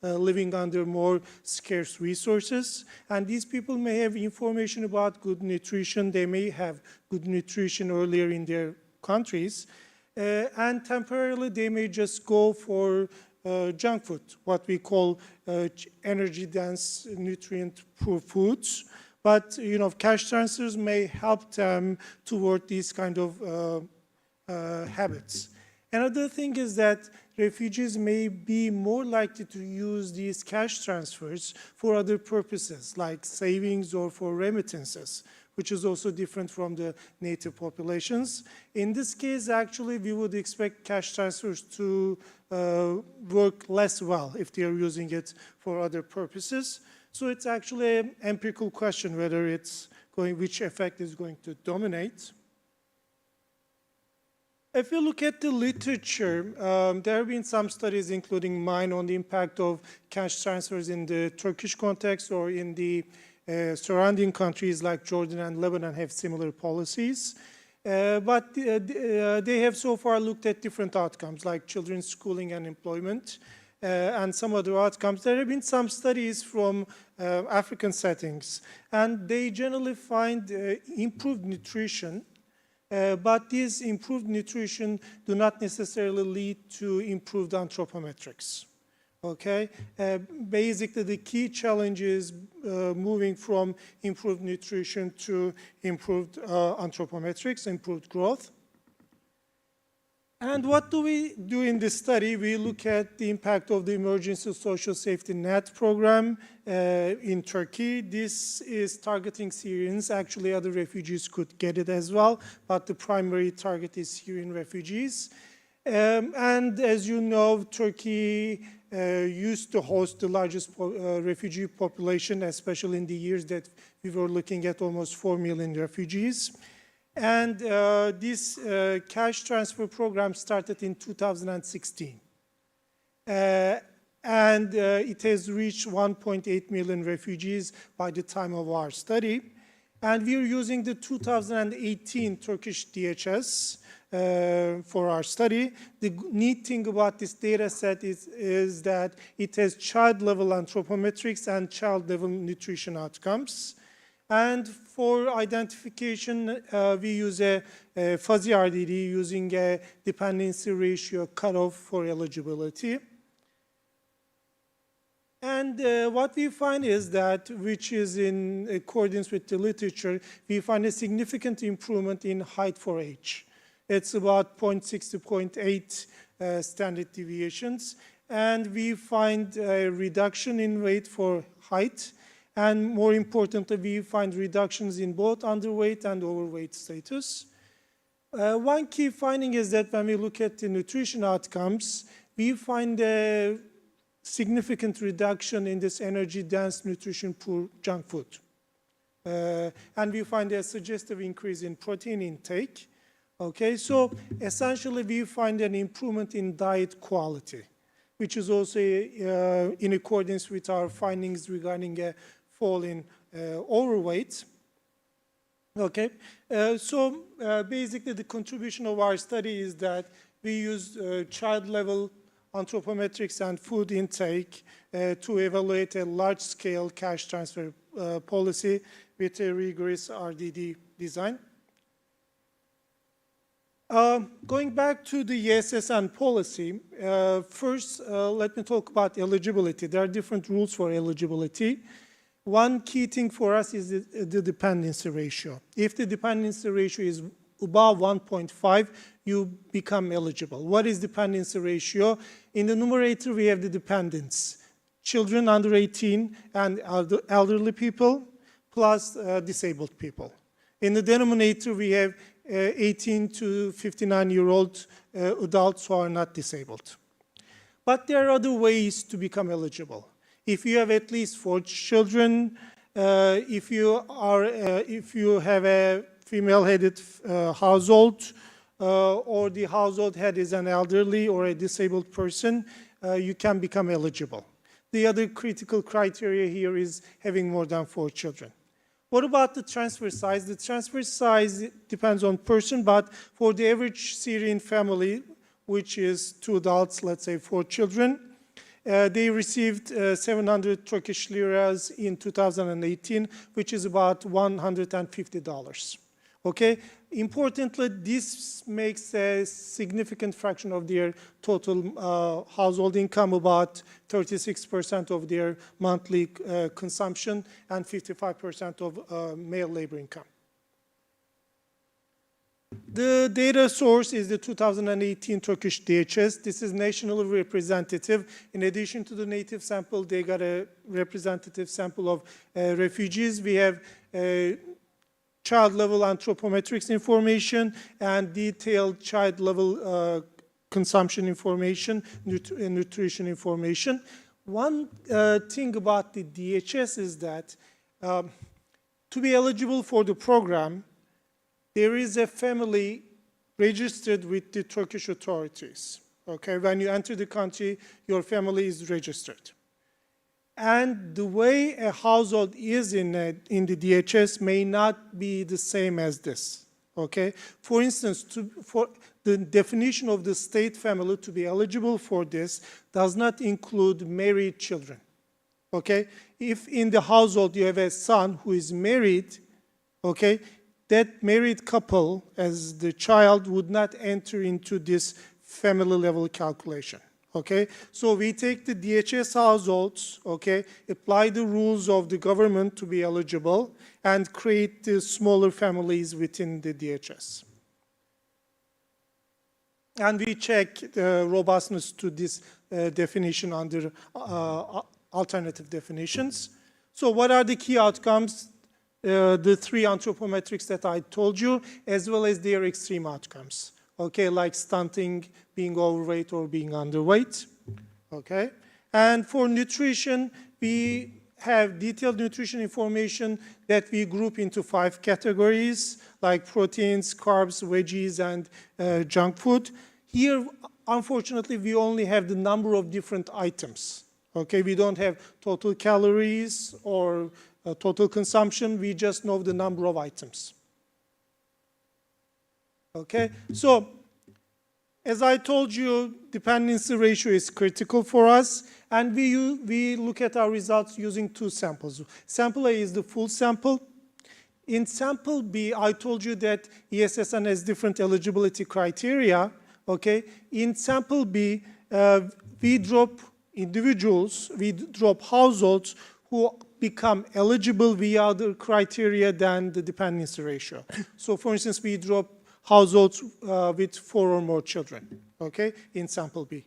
living under more scarce resources. And these people may have information about good nutrition. They may have good nutrition earlier in their countries. And temporarily, they may just go for junk food, what we call energy-dense, nutrient-poor foods. But cash transfers may help them toward these kind of habits. Another thing is that refugees may be more likely to use these cash transfers for other purposes, like savings or for remittances, which is also different from the native populations. In this case, actually, we would expect cash transfers to work less well if they are using it for other purposes. So it's actually an empirical question whether it's which effect is going to dominate. If you look at the literature, there have been some studies, including mine, on the impact of cash transfers in the Turkish context or in the surrounding countries like Jordan and Lebanon have similar policies. But they have so far looked at different outcomes, like children's schooling and employment, and some other outcomes. There have been some studies from African settings, and they generally find improved nutrition, but these improved nutrition do not necessarily lead to improved anthropometrics. Okay, basically the key challenge is moving from improved nutrition to improved anthropometrics, improved growth. And what do we do in this study? We look at the impact of the Emergency Social Safety Net program in Turkey. This is targeting Syrians. Actually, other refugees could get it as well, but the primary target is Syrian refugees. And as you know, Turkey used to host the largest refugee population, especially in the years that we were looking at almost 4 million refugees. And this cash transfer program started in 2016. And it has reached 1.8 million refugees by the time of our study. And we're using the 2018 Turkish DHS for our study. The neat thing about this data set is that it has child-level anthropometrics and child-level nutrition outcomes. And for identification, we use a fuzzy RDD using a dependency ratio cutoff for eligibility. And what we find is that, which is in accordance with the literature, we find a significant improvement in height for age. It's about 0.6 to 0.8 standard deviations. And we find a reduction in weight for height. And more importantly, we find reductions in both underweight and overweight status. One key finding is that when we look at the nutrition outcomes, we find a significant reduction in this energy-dense, nutrition-poor junk food. And we find a suggestive increase in protein intake. Okay, so essentially we find an improvement in diet quality, which is also in accordance with our findings regarding a fall in overweight. Okay, so basically the contribution of our study is that we use child-level anthropometrics and food intake to evaluate a large-scale cash transfer policy with a rigorous RDD design. Going back to the ESSN policy, first let me talk about eligibility. There are different rules for eligibility. One key thing for us is the dependency ratio. If the dependency ratio is above 1.5, you become eligible. What is dependency ratio? In the numerator, we have the dependents, children under 18 and elderly people, plus disabled people. In the denominator, we have 18 to 59-year-old adults who are not disabled. But there are other ways to become eligible. If you have at least 4 children, if you have a female-headed household, or the household head is an elderly or a disabled person, you can become eligible. The other critical criteria here is having more than 4 children. What about the transfer size? The transfer size depends on person, but for the average Syrian family, which is 2 adults, let's say 4 children, they received 700 Turkish liras in 2018, which is about $150. Okay? Importantly, this makes a significant fraction of their total household income, about 36% of their monthly consumption and 55% of male labor income. The data source is the 2018 Turkish DHS. This is nationally representative. In addition to the native sample, they got a representative sample of refugees. We have child-level anthropometrics information and detailed child-level consumption information, nutrition information. One thing about the DHS is that to be eligible for the program, there is a family registered with the Turkish authorities. Okay, when you enter the country, your family is registered. And the way a household is in the DHS may not be the same as this. Okay, for instance, for the definition of the state family to be eligible for this does not include married children. Okay, if in the household you have a son who is married, okay, that married couple as the child would not enter into this family level calculation. Okay, so we take the DHS households, okay, apply the rules of the government to be eligible, and create the smaller families within the DHS. And we check the robustness to this definition under alternative definitions. So what are the key outcomes? The 3 anthropometrics that I told you, as well as their extreme outcomes. Okay, like stunting, being overweight, or being underweight. Okay, and for nutrition, we have detailed nutrition information that we group into 5 categories, like proteins, carbs, veggies, and junk food. Here, unfortunately, we only have the number of different items. Okay, we don't have total calories or total consumption. We just know the number of items. Okay, so as I told you, dependency ratio is critical for us, and we look at our results using 2 samples. Sample A is the full sample. In sample B, I told you that ESSN has different eligibility criteria. Okay, in sample B, we drop individuals, we drop households who become eligible via other criteria than the dependency ratio. So for instance, we drop households with 4 or more children, okay, in sample B.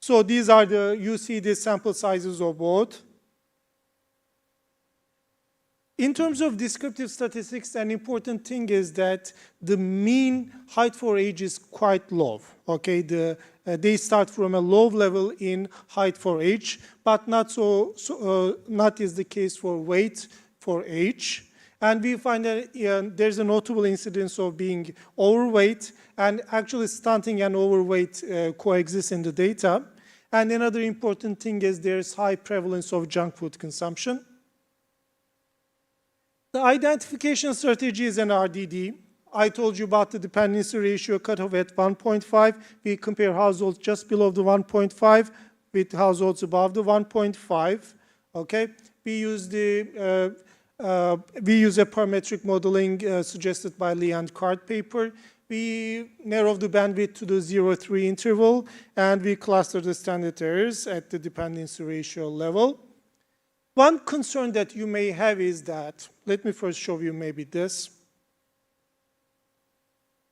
So these are you see the sample sizes of both. In terms of descriptive statistics, an important thing is that the mean height for age is quite low, okay? They start from a low level in height for age, but not is the case for weight for age. And we find that there's a notable incidence of being overweight, and actually stunting and overweight coexist in the data. And another important thing is there's high prevalence of junk food consumption. The identification strategy is an RDD. I told you about the dependency ratio cutoff at 1.5. We compare households just below the 1.5 with households above the 1.5. Okay, we use a parametric modeling suggested by Lee and Card paper. We narrow the bandwidth to the 0-3 interval, and we cluster the standard errors at the dependency ratio level. One concern that you may have is that, let me first show you maybe this.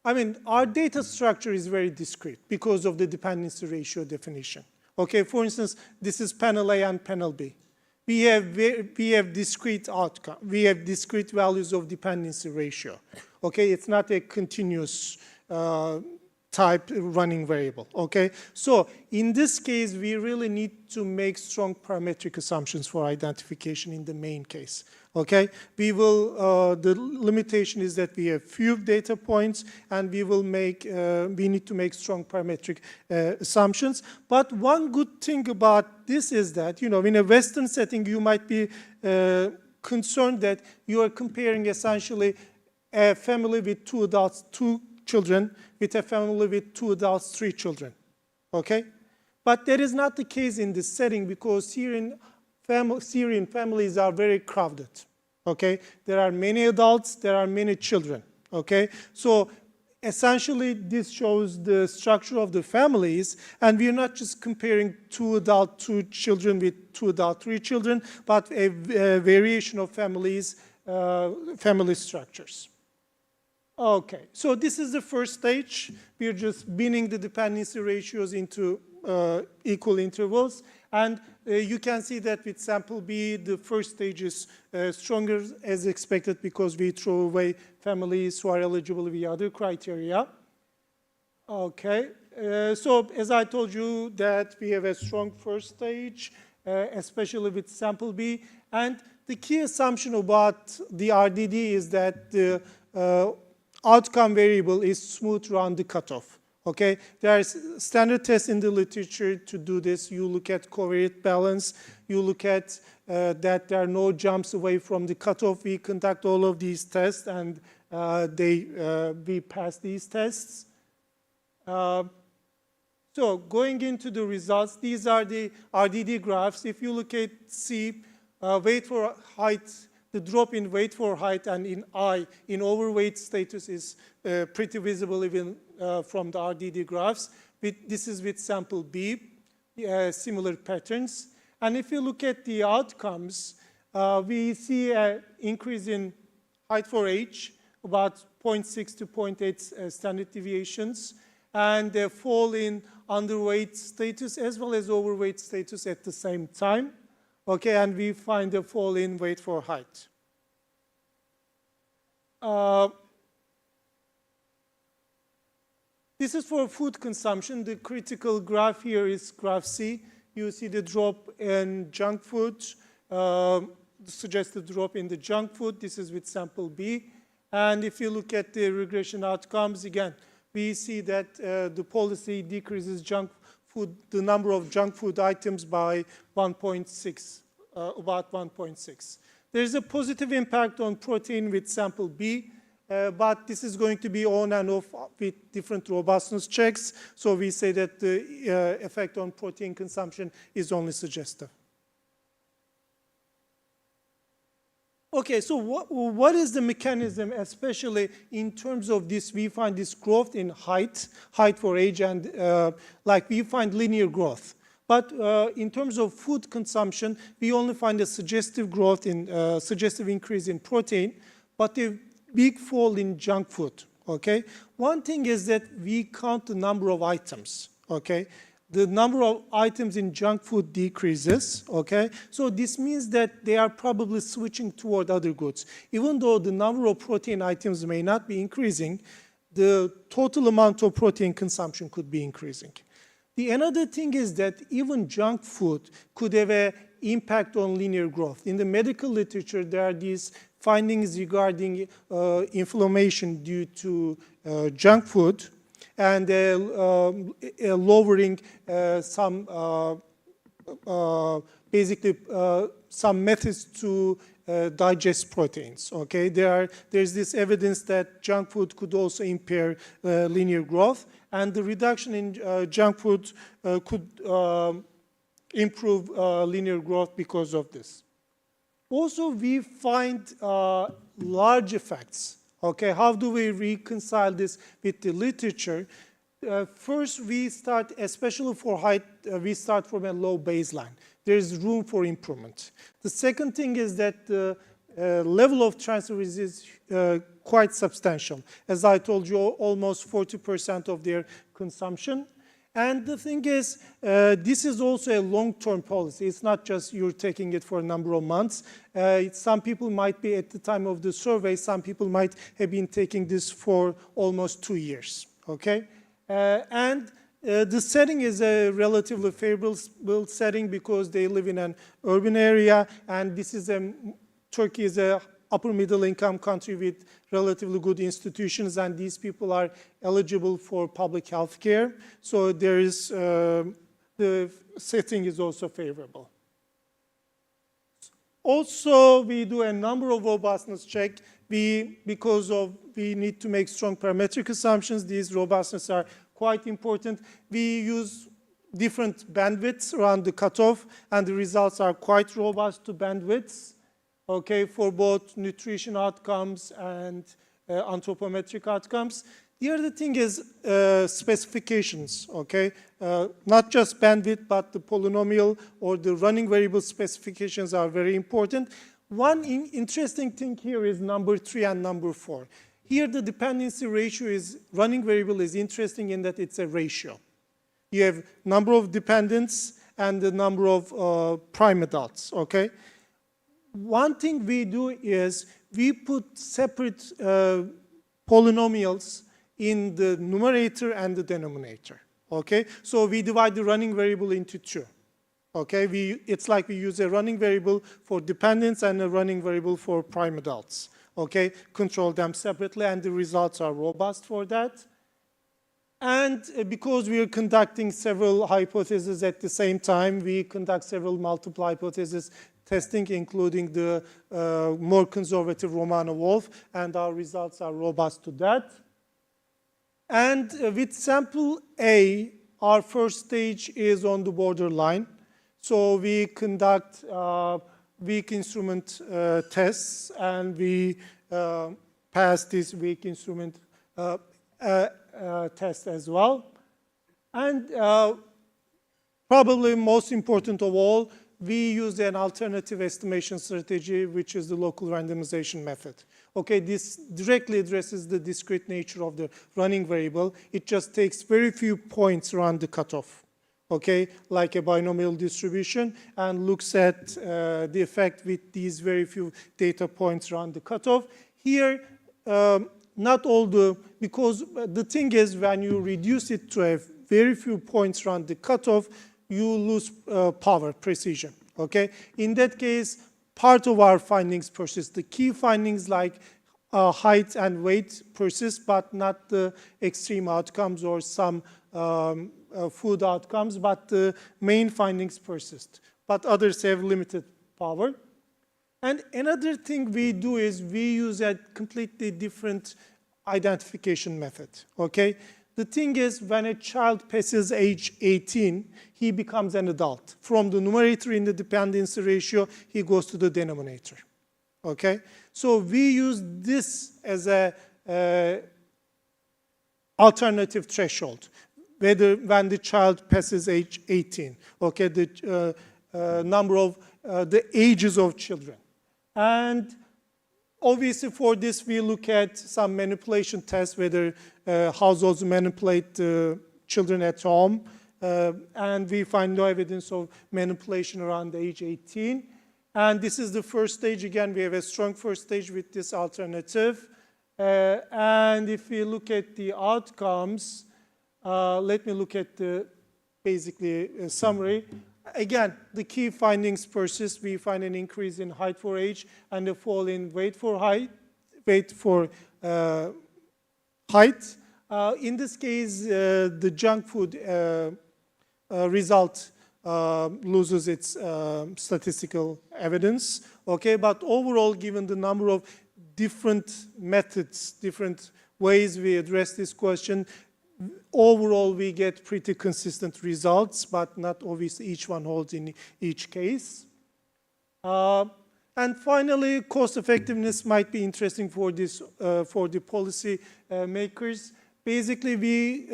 I mean, our data structure is very discrete because of the dependency ratio definition. Okay, for instance, this is panel A and panel B. We have discrete outcome. We have discrete values of dependency ratio. Okay, it's not a continuous type running variable. Okay, so in this case, we really need to make strong parametric assumptions for identification in the main case. Okay, we will. The limitation is that we have few data points, and we need to make strong parametric assumptions. But one good thing about this is that, in a Western setting, you might be concerned that you are comparing essentially a family with 2 adults, 2 children, with a family with 2 adults, 3 children, okay? But that is not the case in this setting because Syrian families are very crowded, okay? There are many adults, there are many children, okay? So essentially, this shows the structure of the families, and we're not just comparing 2 adult, 2 children with 2 adult, 3 children, but a variation of families, family structures. Okay, so this is the first stage. We're just binning the dependency ratios into equal intervals, and you can see that with sample B, the first stage is stronger as expected because we throw away families who are eligible via other criteria. Okay, so as I told you that we have a strong first stage, especially with sample B, and the key assumption about the RDD is that the outcome variable is smooth around the cutoff. Okay, there are standard tests in the literature to do this. You look at covariate balance. You look at that there are no jumps away from the cutoff. We conduct all of these tests, and we pass these tests. So going into the results, these are the RDD graphs. If you look at C, weight for height, the drop in weight for height and in I, in overweight status is pretty visible even from the RDD graphs. This is with sample B, similar patterns. And if you look at the outcomes, we see an increase in height for age, about 0.6 to 0.8 standard deviations, and a fall in underweight status as well as overweight status at the same time. Okay, and we find a fall in weight for height. This is for food consumption. The critical graph here is graph C. You see the drop in junk food, suggested drop in the junk food. This is with sample B. And if you look at the regression outcomes, again, we see that the policy decreases junk food, the number of junk food items by 1.6, about 1.6. There's a positive impact on protein with sample B, but this is going to be on and off with different robustness checks. So we say that the effect on protein consumption is only suggestive. Okay, so what is the mechanism, especially in terms of this? We find this growth in height for age, and like we find linear growth. But in terms of food consumption, we only find a suggestive growth in suggestive increase in protein, but a big fall in junk food. Okay, one thing is that we count the number of items. Okay. The number of items in junk food decreases, okay? So this means that they are probably switching toward other goods. Even though the number of protein items may not be increasing, the total amount of protein consumption could be increasing. The another thing is that even junk food could have an impact on linear growth. In the medical literature, there are these findings regarding inflammation due to junk food, and lowering some, basically some methods to digest proteins, okay? There's this evidence that junk food could also impair linear growth, and the reduction in junk food could improve linear growth because of this. Also, we find large effects. Okay, how do we reconcile this with the literature? First, we start, especially for height, we start from a low baseline. There is room for improvement. The second thing is that the level of transfer is quite substantial. As I told you, almost 40% of their consumption. And the thing is, this is also a long-term policy. It's not just you're taking it for a number of months. Some people might be, at the time of the survey, some people might have been taking this for almost 2 years, okay? And the setting is a relatively favorable setting because they live in an urban area, and this is Turkey is a upper middle income country with relatively good institutions, and these people are eligible for public health care. So there is, the setting is also favorable. Also, we do a number of robustness checks. Because we need to make strong parametric assumptions, these robustness are quite important. We use different bandwidths around the cutoff, and the results are quite robust to bandwidths, okay, for both nutrition outcomes and anthropometric outcomes. The other thing is specifications, okay? Not just bandwidth, but the polynomial or the running variable specifications are very important. One interesting thing here is number 3 and number 4. Here the dependency ratio is, running variable is interesting in that it's a ratio. You have number of dependents and the number of prime adults, okay? One thing we do is we put separate polynomials in the numerator and the denominator, okay? So we divide the running variable into 2. Okay, it's like we use a running variable for dependents and a running variable for prime adults. Okay, control them separately, and the results are robust for that. And because we are conducting several hypotheses at the same time, we conduct several multiple hypothesis testing, including the more conservative Romano-Wolf, and our results are robust to that. And with sample A, our first stage is on the borderline. So we conduct weak instrument tests, and we pass this weak instrument test as well. And probably most important of all, we use an alternative estimation strategy, which is the local randomization method. Okay, this directly addresses the discrete nature of the running variable. It just takes very few points around the cutoff. Okay, like a binomial distribution, and looks at the effect with these very few data points around the cutoff. Here, not all because the thing is, when you reduce it to a very few points around the cutoff, you lose power, precision, okay? In that case, part of our findings persist. The key findings like height and weight persist, but not the extreme outcomes or some food outcomes, but the main findings persist. But others have limited power. And another thing we do is we use a completely different identification method, okay? The thing is, when a child passes age 18, he becomes an adult. From the numerator in the dependency ratio, he goes to the denominator, okay? So we use this as a alternative threshold. When the child passes age 18, okay, the number of the ages of children. And obviously for this we look at some manipulation tests, whether households manipulate children at home, and we find no evidence of manipulation around age 18. And this is the first stage. Again, we have a strong first stage with this alternative. And if we look at the outcomes, let me look at the basically summary. Again, the key findings persist. We find an increase in height for age and a fall in weight for height. In this case, the junk food result loses its statistical evidence. Okay, but overall, given the number of different methods, different ways we address this question, overall, we get pretty consistent results, but not obviously each one holds in each case. And finally, cost effectiveness might be interesting for this for the policy makers. Basically, we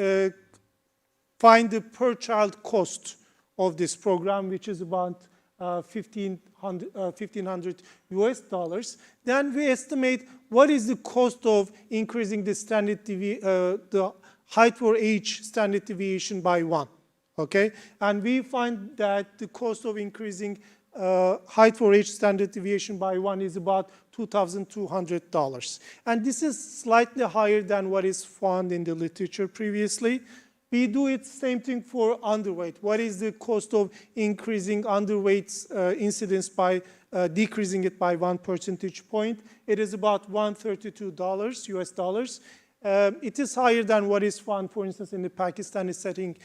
find the per child cost of this program, which is about $1,500 US. Then we estimate what is the cost of increasing the standard the height for age standard deviation by 1, okay? And we find that the cost of increasing height for age standard deviation by 1 is about $2,200. And this is slightly higher than what is found in the literature previously. We do it same thing for underweight. What is the cost of increasing underweight's incidence by decreasing it by 1 percentage point? It is about $132 US. It is higher than what is found, for instance, in the Pakistani setting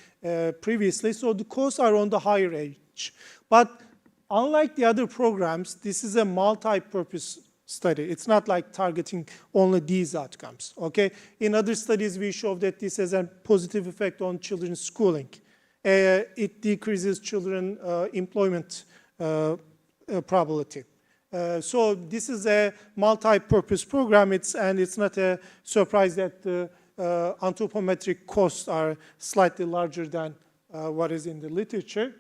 previously. So the costs are on the higher edge. But unlike the other programs, this is a multi-purpose study. It's not like targeting only these outcomes, okay? In other studies, we show that this has a positive effect on children's schooling. It decreases children employment probability. So this is a multi-purpose program, and it's not a surprise that the anthropometric costs are slightly larger than what is in the literature.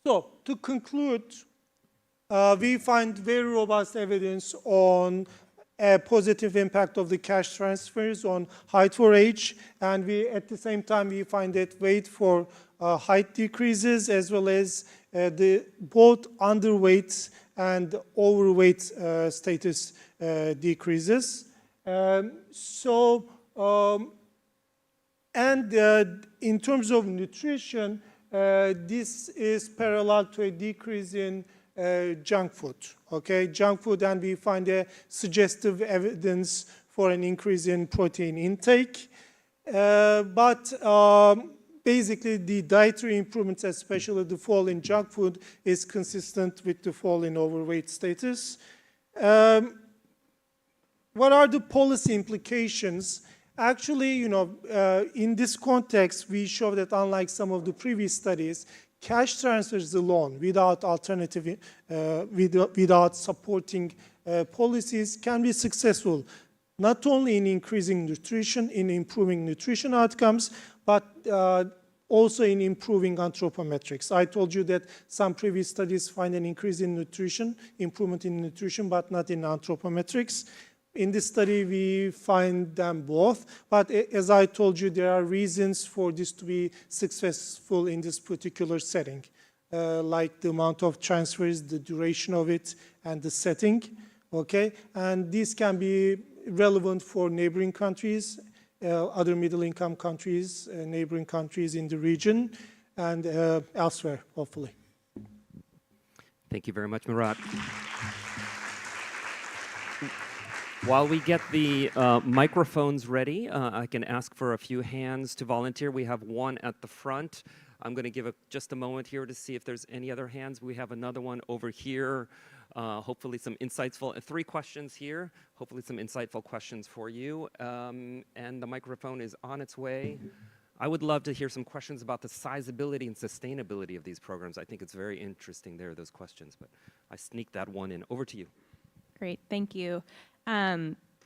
So to conclude, we find very robust evidence on a positive impact of the cash transfers on height for age, and at the same time we find that weight for height decreases, as well as both underweight and overweight status decreases. In terms of nutrition, this is parallel to a decrease in junk food, okay? Junk food, and we find a suggestive evidence for an increase in protein intake. Basically, the dietary improvements, especially the fall in junk food, is consistent with the fall in overweight status. What are the policy implications? Actually, in this context, we show that unlike some of the previous studies, cash transfers alone, without alternative, without supporting policies, can be successful, not only in increasing nutrition, in improving nutrition outcomes, but also in improving anthropometrics. I told you that some previous studies find an increase in nutrition, improvement in nutrition, but not in anthropometrics. In this study, we find them both, but as I told you, there are reasons for this to be successful in this particular setting, like the amount of transfers, the duration of it, and the setting, okay? And this can be relevant for neighboring countries, other middle-income countries, neighboring countries in the region, and elsewhere, hopefully. Thank you very much, Murat. While we get the microphones ready, I can ask for a few hands to volunteer. We have one at the front. I'm going to give just a moment here to see if there's any other hands. We have another one over here. Hopefully some insightful, 3 questions here. Hopefully some insightful questions for you. And the microphone is on its way. I would love to hear some questions about the sizability and sustainability of these programs. I think it's very interesting there, those questions, but I sneaked that one in. Over to you. Great, thank you.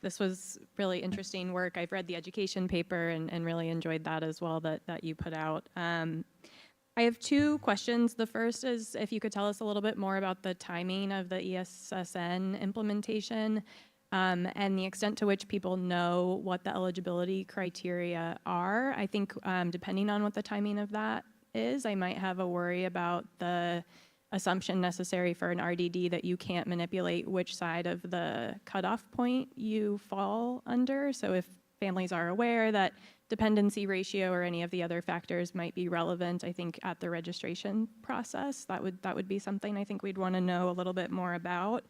This was really interesting work. I've read the education paper and really enjoyed that as well that you put out. I have 2 questions. The first is if you could tell us a little bit more about the timing of the ESSN implementation and the extent to which people know what the eligibility criteria are. I think depending on what the timing of that is, I might have a worry about the assumption necessary for an RDD that you can't manipulate which side of the cutoff point you fall under. So if families are aware that dependency ratio or any of the other factors might be relevant, I think at the registration process, that would be something I think we'd want to know a little bit more about.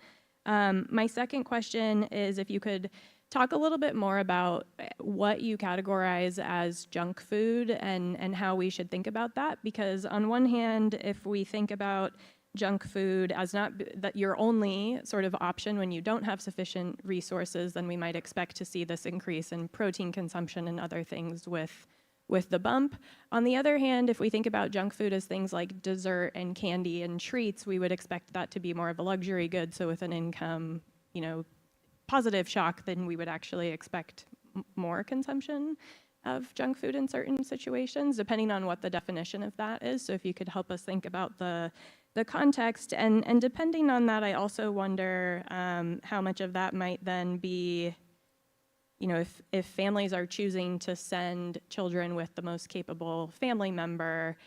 My second question is if you could talk a little bit more about what you categorize as junk food and how we should think about that, because on one hand, if we think about junk food as not that your only sort of option when you don't have sufficient resources, then we might expect to see this increase in protein consumption and other things with the bump. On the other hand, if we think about junk food as things like dessert and candy and treats, we would expect that to be more of a luxury good. So with an income, positive shock, then we would actually expect more consumption of junk food in certain situations, depending on what the definition of that is. So if you could help us think about the context, and depending on that, I also wonder how much of that might then be, if families are choosing to send children with the most capable family member,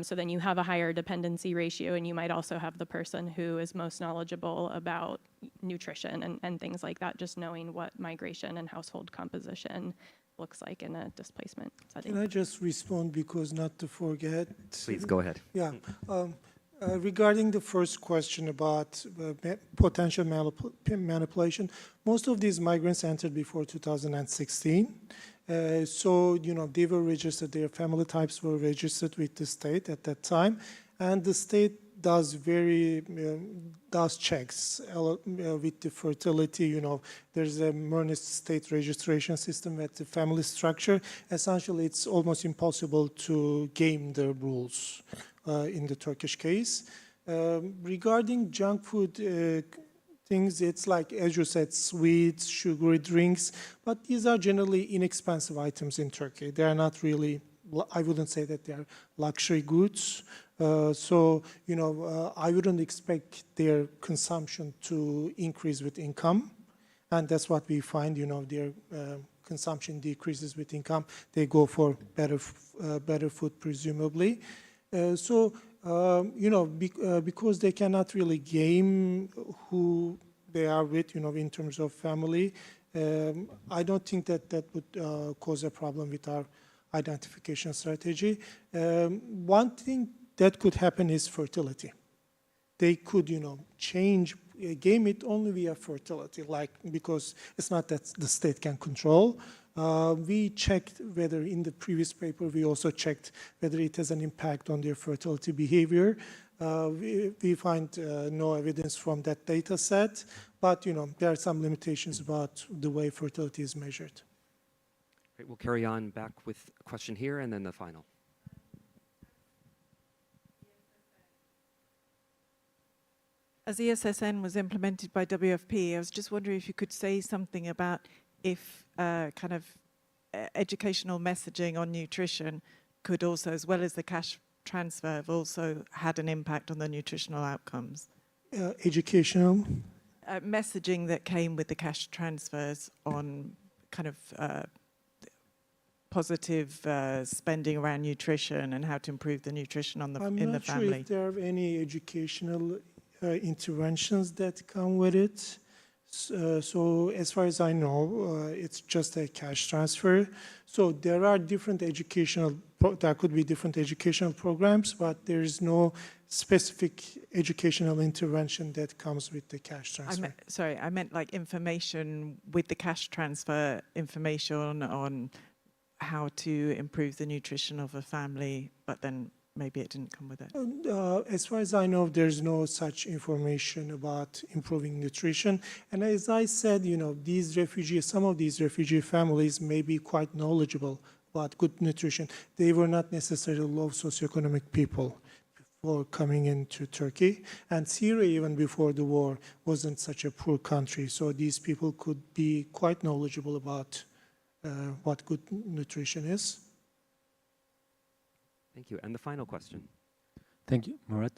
so then you have a higher dependency ratio, and you might also have the person who is most knowledgeable about nutrition and things like that, just knowing what migration and household composition looks like in a displacement setting. Can I just respond, because not to forget? Please, go ahead. Yeah. Regarding the first question about potential manipulation, most of these migrants entered before 2016. So, they were registered, their family types were registered with the state at that time. And the state does checks with the fertility. You know, there's a Mernist state registration system with the family structure. Essentially, it's almost impossible to game the rules in the Turkish case. Regarding junk food things, it's like, as you said, sweets, sugary drinks, but these are generally inexpensive items in Turkey. They are not really, I wouldn't say that they are luxury goods. So, you know, I wouldn't expect their consumption to increase with income. And that's what we find, you know, their consumption decreases with income. They go for better food, presumably. You know, because they cannot really game who they are with, you know, in terms of family, I don't think that that would cause a problem with our identification strategy. One thing that could happen is fertility. They could, you know, game it only via fertility, like, because it's not that the state can control. We checked whether in the previous paper, we also checked whether it has an impact on their fertility behavior. We find no evidence from that data set, but, you know, there are some limitations about the way fertility is measured. Great, we'll carry on back with a question here and then the final. As ESSN was implemented by WFP, I was just wondering if you could say something about if kind of educational messaging on nutrition could also, as well as the cash transfer, have also had an impact on the nutritional outcomes. Educational? Messaging that came with the cash transfers on kind of positive spending around nutrition and how to improve the nutrition on in the family. I'm not sure if there are any educational interventions that come with it. So as far as I know, it's just a cash transfer. So there are different there could be different educational programs, but there is no specific educational intervention that comes with the cash transfer. I meant like information with the cash transfer, information on how to improve the nutrition of a family, but then maybe it didn't come with it. As far as I know, there's no such information about improving nutrition. And as I said, you know, some of these refugee families may be quite knowledgeable about good nutrition. They were not necessarily low socioeconomic people before coming into Turkey. And Syria, even before the war, wasn't such a poor country. So these people could be quite knowledgeable about what good nutrition is. Thank you. And the final question. Thank you, Murat.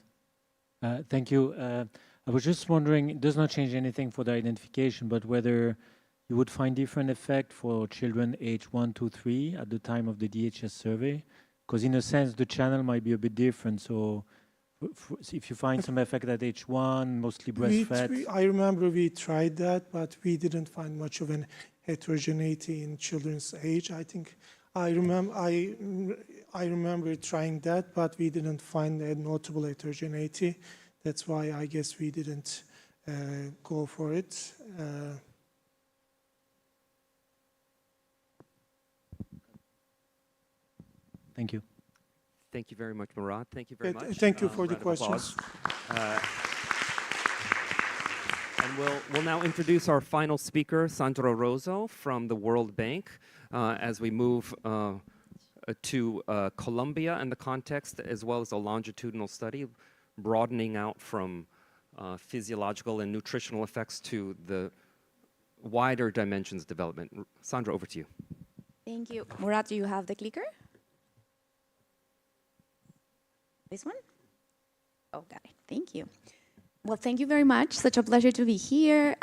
Thank you. I was just wondering, it does not change anything for the identification, but whether you would find different effect for children age 1, 2, 3 at the time of the DHS survey? Because in a sense, the channel might be a bit different. So if you find some effect at age 1, mostly breastfed. I remember we tried that, but we didn't find much of an heterogeneity in children's age. I remember trying that, but we didn't find a notable heterogeneity. That's why I guess we didn't go for it. Thank you. Thank you very much, Murat. Thank you very much. Thank you for the questions. And we'll now introduce our final speaker, Sandra Rozo from the World Bank, as we move to Colombia and the context, as well as a longitudinal study, broadening out from physiological and nutritional effects to the wider dimensions of development. Sandra, over to you. Thank you. Murat, do you have the clicker? This one? Oh, got it. Thank you. Well, thank you very much. Such a pleasure to be here.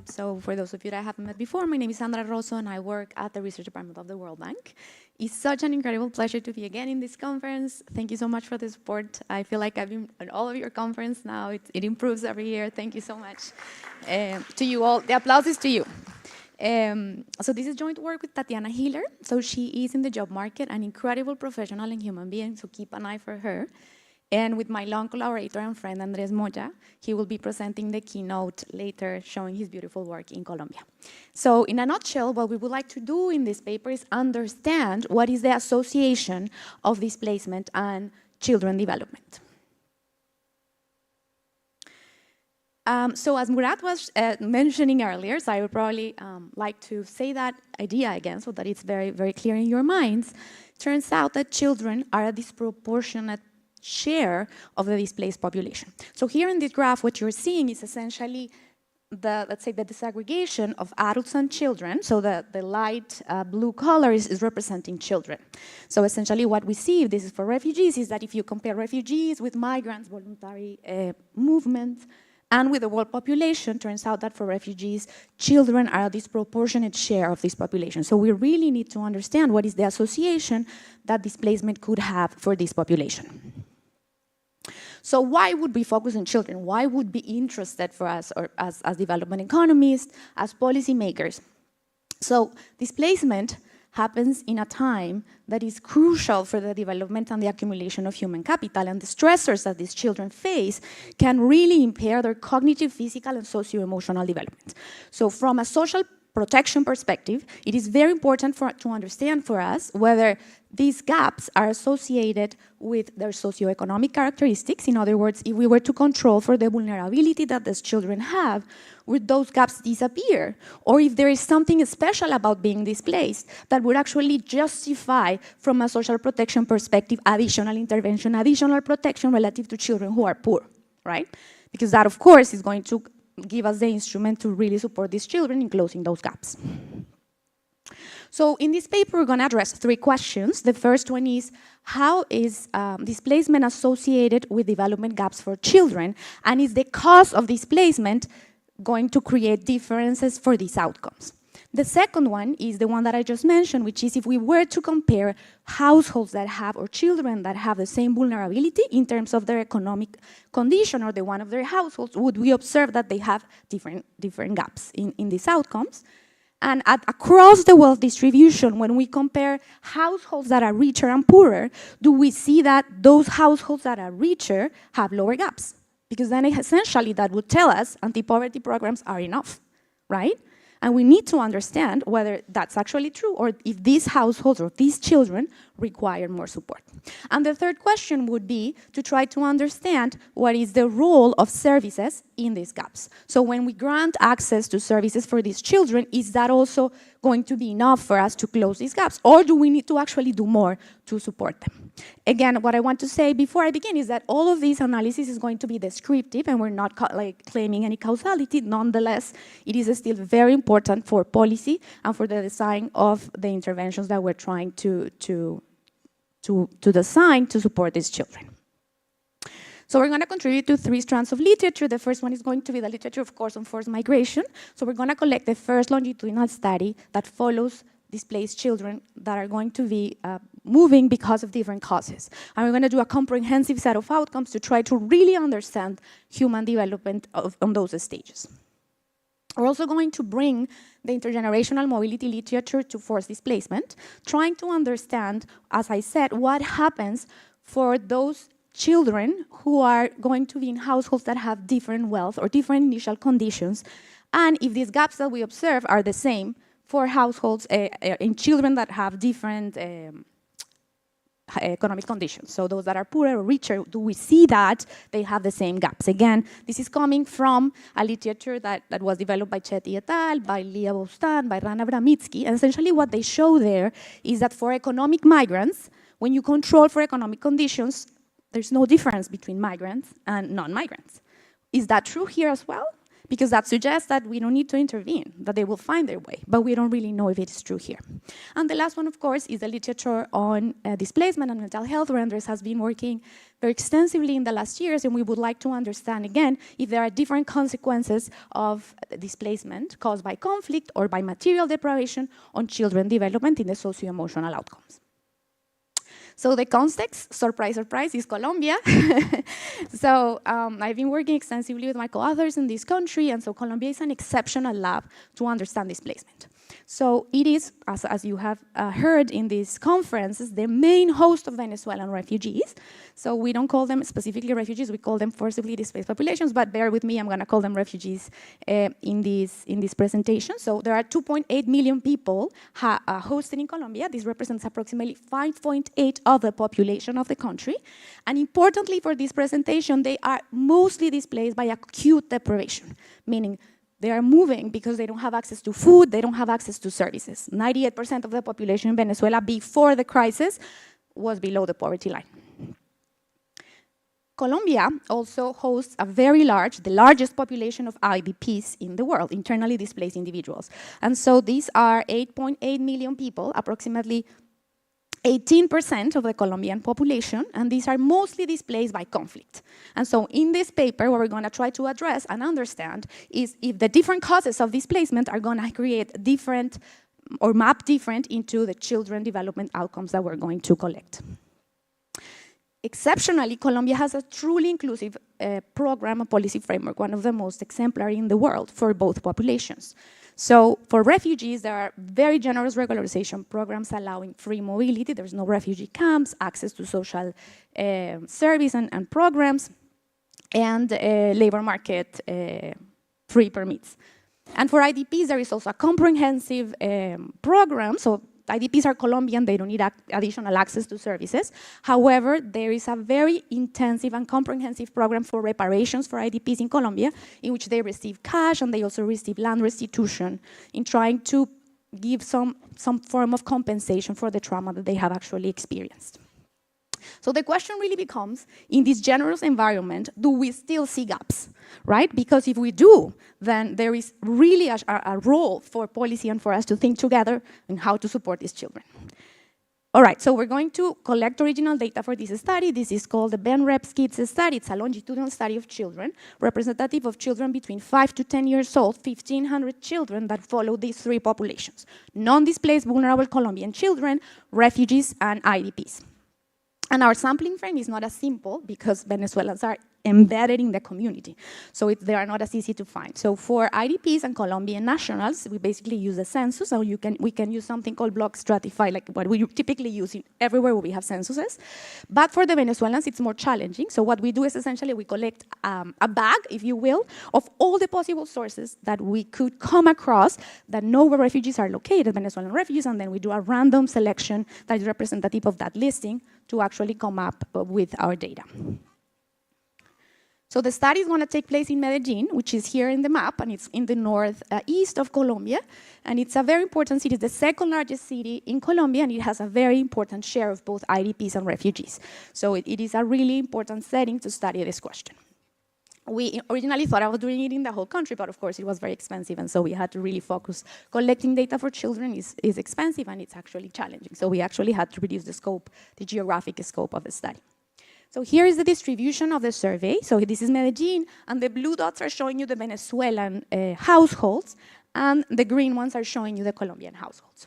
So for those of you that I haven't met before, my name is Sandra Rozo, and I work at the Research Department of the World Bank. It's such an incredible pleasure to be again in this conference. Thank you so much for the support. I feel like I've been at all of your conference now. It improves every year. Thank you so much. To you all, the applause is to you. So this is joint work with Tatiana Hiller. So she is in the job market, an incredible professional and human being, so keep an eye for her. And with my long collaborator and friend, Andres Moya, he will be presenting the keynote later, showing his beautiful work in Colombia. So in a nutshell, what we would like to do in this paper is understand what is the association of displacement and children development. So as Murat was mentioning earlier, so I would probably like to say that idea again so that it's very, very clear in your minds. Turns out that children are a disproportionate share of the displaced population. So here in this graph, what you're seeing is essentially let's say the disaggregation of adults and children. So the light blue color is representing children. So essentially what we see, if this is for refugees, is that if you compare refugees with migrants, voluntary movements, and with the world population, turns out that for refugees, children are a disproportionate share of this population. So we really need to understand what is the association that displacement could have for this population. So why would we focus on children? Why would be interested for us or as development economists, as policymakers? So displacement happens in a time that is crucial for the development and the accumulation of human capital, and the stressors that these children face can really impair their cognitive, physical, and socio-emotional development. So from a social protection perspective, it is very important to understand for us whether these gaps are associated with their socioeconomic characteristics. In other words, if we were to control for the vulnerability that these children have, would those gaps disappear? Or if there is something special about being displaced that would actually justify, from a social protection perspective, additional intervention, additional protection relative to children who are poor, right? Because that, of course, is going to give us the instrument to really support these children in closing those gaps. So in this paper, we're going to address 3 questions. The first one is, how is displacement associated with development gaps for children? And is the cause of displacement going to create differences for these outcomes? The second one is the one that I just mentioned, which is if we were to compare households that have, or children that have the same vulnerability in terms of their economic condition or the one of their households, would we observe that they have different gaps in these outcomes? And across the wealth distribution, when we compare households that are richer and poorer, do we see that those households that are richer have lower gaps? Because then essentially that would tell us anti-poverty programs are enough, right? And we need to understand whether that's actually true or if these households or these children require more support. And the third question would be to try to understand what is the role of services in these gaps. So when we grant access to services for these children, is that also going to be enough for us to close these gaps? Or do we need to actually do more to support them? Again, what I want to say before I begin is that all of this analysis is going to be descriptive and we're not claiming any causality. Nonetheless, it is still very important for policy and for the design of the interventions that we're trying to design to support these children. So we're going to contribute to 3 strands of literature. The first one is going to be the literature, of course, on forced migration. So we're going to collect the first longitudinal study that follows displaced children that are going to be moving because of different causes. And we're going to do a comprehensive set of outcomes to try to really understand human development on those stages. We're also going to bring the intergenerational mobility literature to forced displacement, trying to understand, as I said, what happens for those children who are going to be in households that have different wealth or different initial conditions, and if these gaps that we observe are the same for households in children that have different economic conditions. So those that are poorer or richer, do we see that they have the same gaps? Again, this is coming from a literature that was developed by Chetty et al., by Leah Bostan, by Rana Bramitsky. And essentially what they show there is that for economic migrants, when you control for economic conditions, there's no difference between migrants and non-migrants. Is that true here as well? Because that suggests that we don't need to intervene, that they will find their way, but we don't really know if it is true here. And the last one, of course, is the literature on displacement and mental health, where Andres has been working very extensively in the last years, and we would like to understand, again, if there are different consequences of displacement caused by conflict or by material deprivation on children development in the socio-emotional outcomes. So the context, surprise, surprise, is Colombia. So I've been working extensively with my co-authors in this country, and so Colombia is an exceptional lab to understand displacement. So it is, as you have heard in these conferences, the main host of Venezuelan refugees. So we don't call them specifically refugees, we call them forcibly displaced populations, but bear with me, I'm gonna call them refugees in this presentation. So there are 2.8 million people hosted in Colombia. This represents approximately 5.8 of the population of the country. And importantly for this presentation, they are mostly displaced by acute deprivation, meaning they are moving because they don't have access to food, they don't have access to services. 98% of the population in Venezuela before the crisis was below the poverty line. Colombia also hosts the largest population of IDPs in the world, internally displaced individuals. And so these are 8.8 million people, approximately 18% of the Colombian population, and these are mostly displaced by conflict. And so in this paper, what we're going to try to address and understand is if the different causes of displacement are going to create different or map different into the children development outcomes that we're going to collect. Exceptionally, Colombia has a truly inclusive program and policy framework, one of the most exemplary in the world for both populations. So for refugees, there are very generous regularization programs allowing free mobility. There's no refugee camps, access to social service and programs, and labor market free permits. And for IDPs, there is also a comprehensive program. So IDPs are Colombian, they don't need additional access to services. However, there is a very intensive and comprehensive program for reparations for IDPs in Colombia, in which they receive cash and they also receive land restitution in trying to give some form of compensation for the trauma that they have actually experienced. So the question really becomes, in this generous environment, do we still see gaps, right? Because if we do, then there is really a role for policy and for us to think together on how to support these children. All right, so we're going to collect original data for this study. This is called the Ben-Reps Kids study. It's a longitudinal study of children, representative of children between 5 to 10 years old, 1,500 children that follow these three populations: non-displaced vulnerable Colombian children, refugees, and IDPs. And our sampling frame is not as simple because Venezuelans are embedded in the community. So they are not as easy to find. So for IDPs and Colombian nationals, we basically use a census, so we can use something called block stratify, like what we typically use everywhere where we have censuses. But for the Venezuelans, it's more challenging. So what we do is essentially we collect a bag, if you will, of all the possible sources that we could come across that know where refugees are located, Venezuelan refugees, and then we do a random selection that is representative of that listing to actually come up with our data. So the study is going to take place in Medellin, which is here in the map, and it's in the northeast of Colombia. And it's a very important city. It's the second largest city in Colombia, and it has a very important share of both IDPs and refugees. So it is a really important setting to study this question. We originally thought about doing it in the whole country, but of course it was very expensive, and so we had to really focus. Collecting data for children is expensive, and it's actually challenging. So we actually had to reduce the scope, the geographic scope of the study. So here is the distribution of the survey. So this is Medellin, and the blue dots are showing you the Venezuelan households, and the green ones are showing you the Colombian households.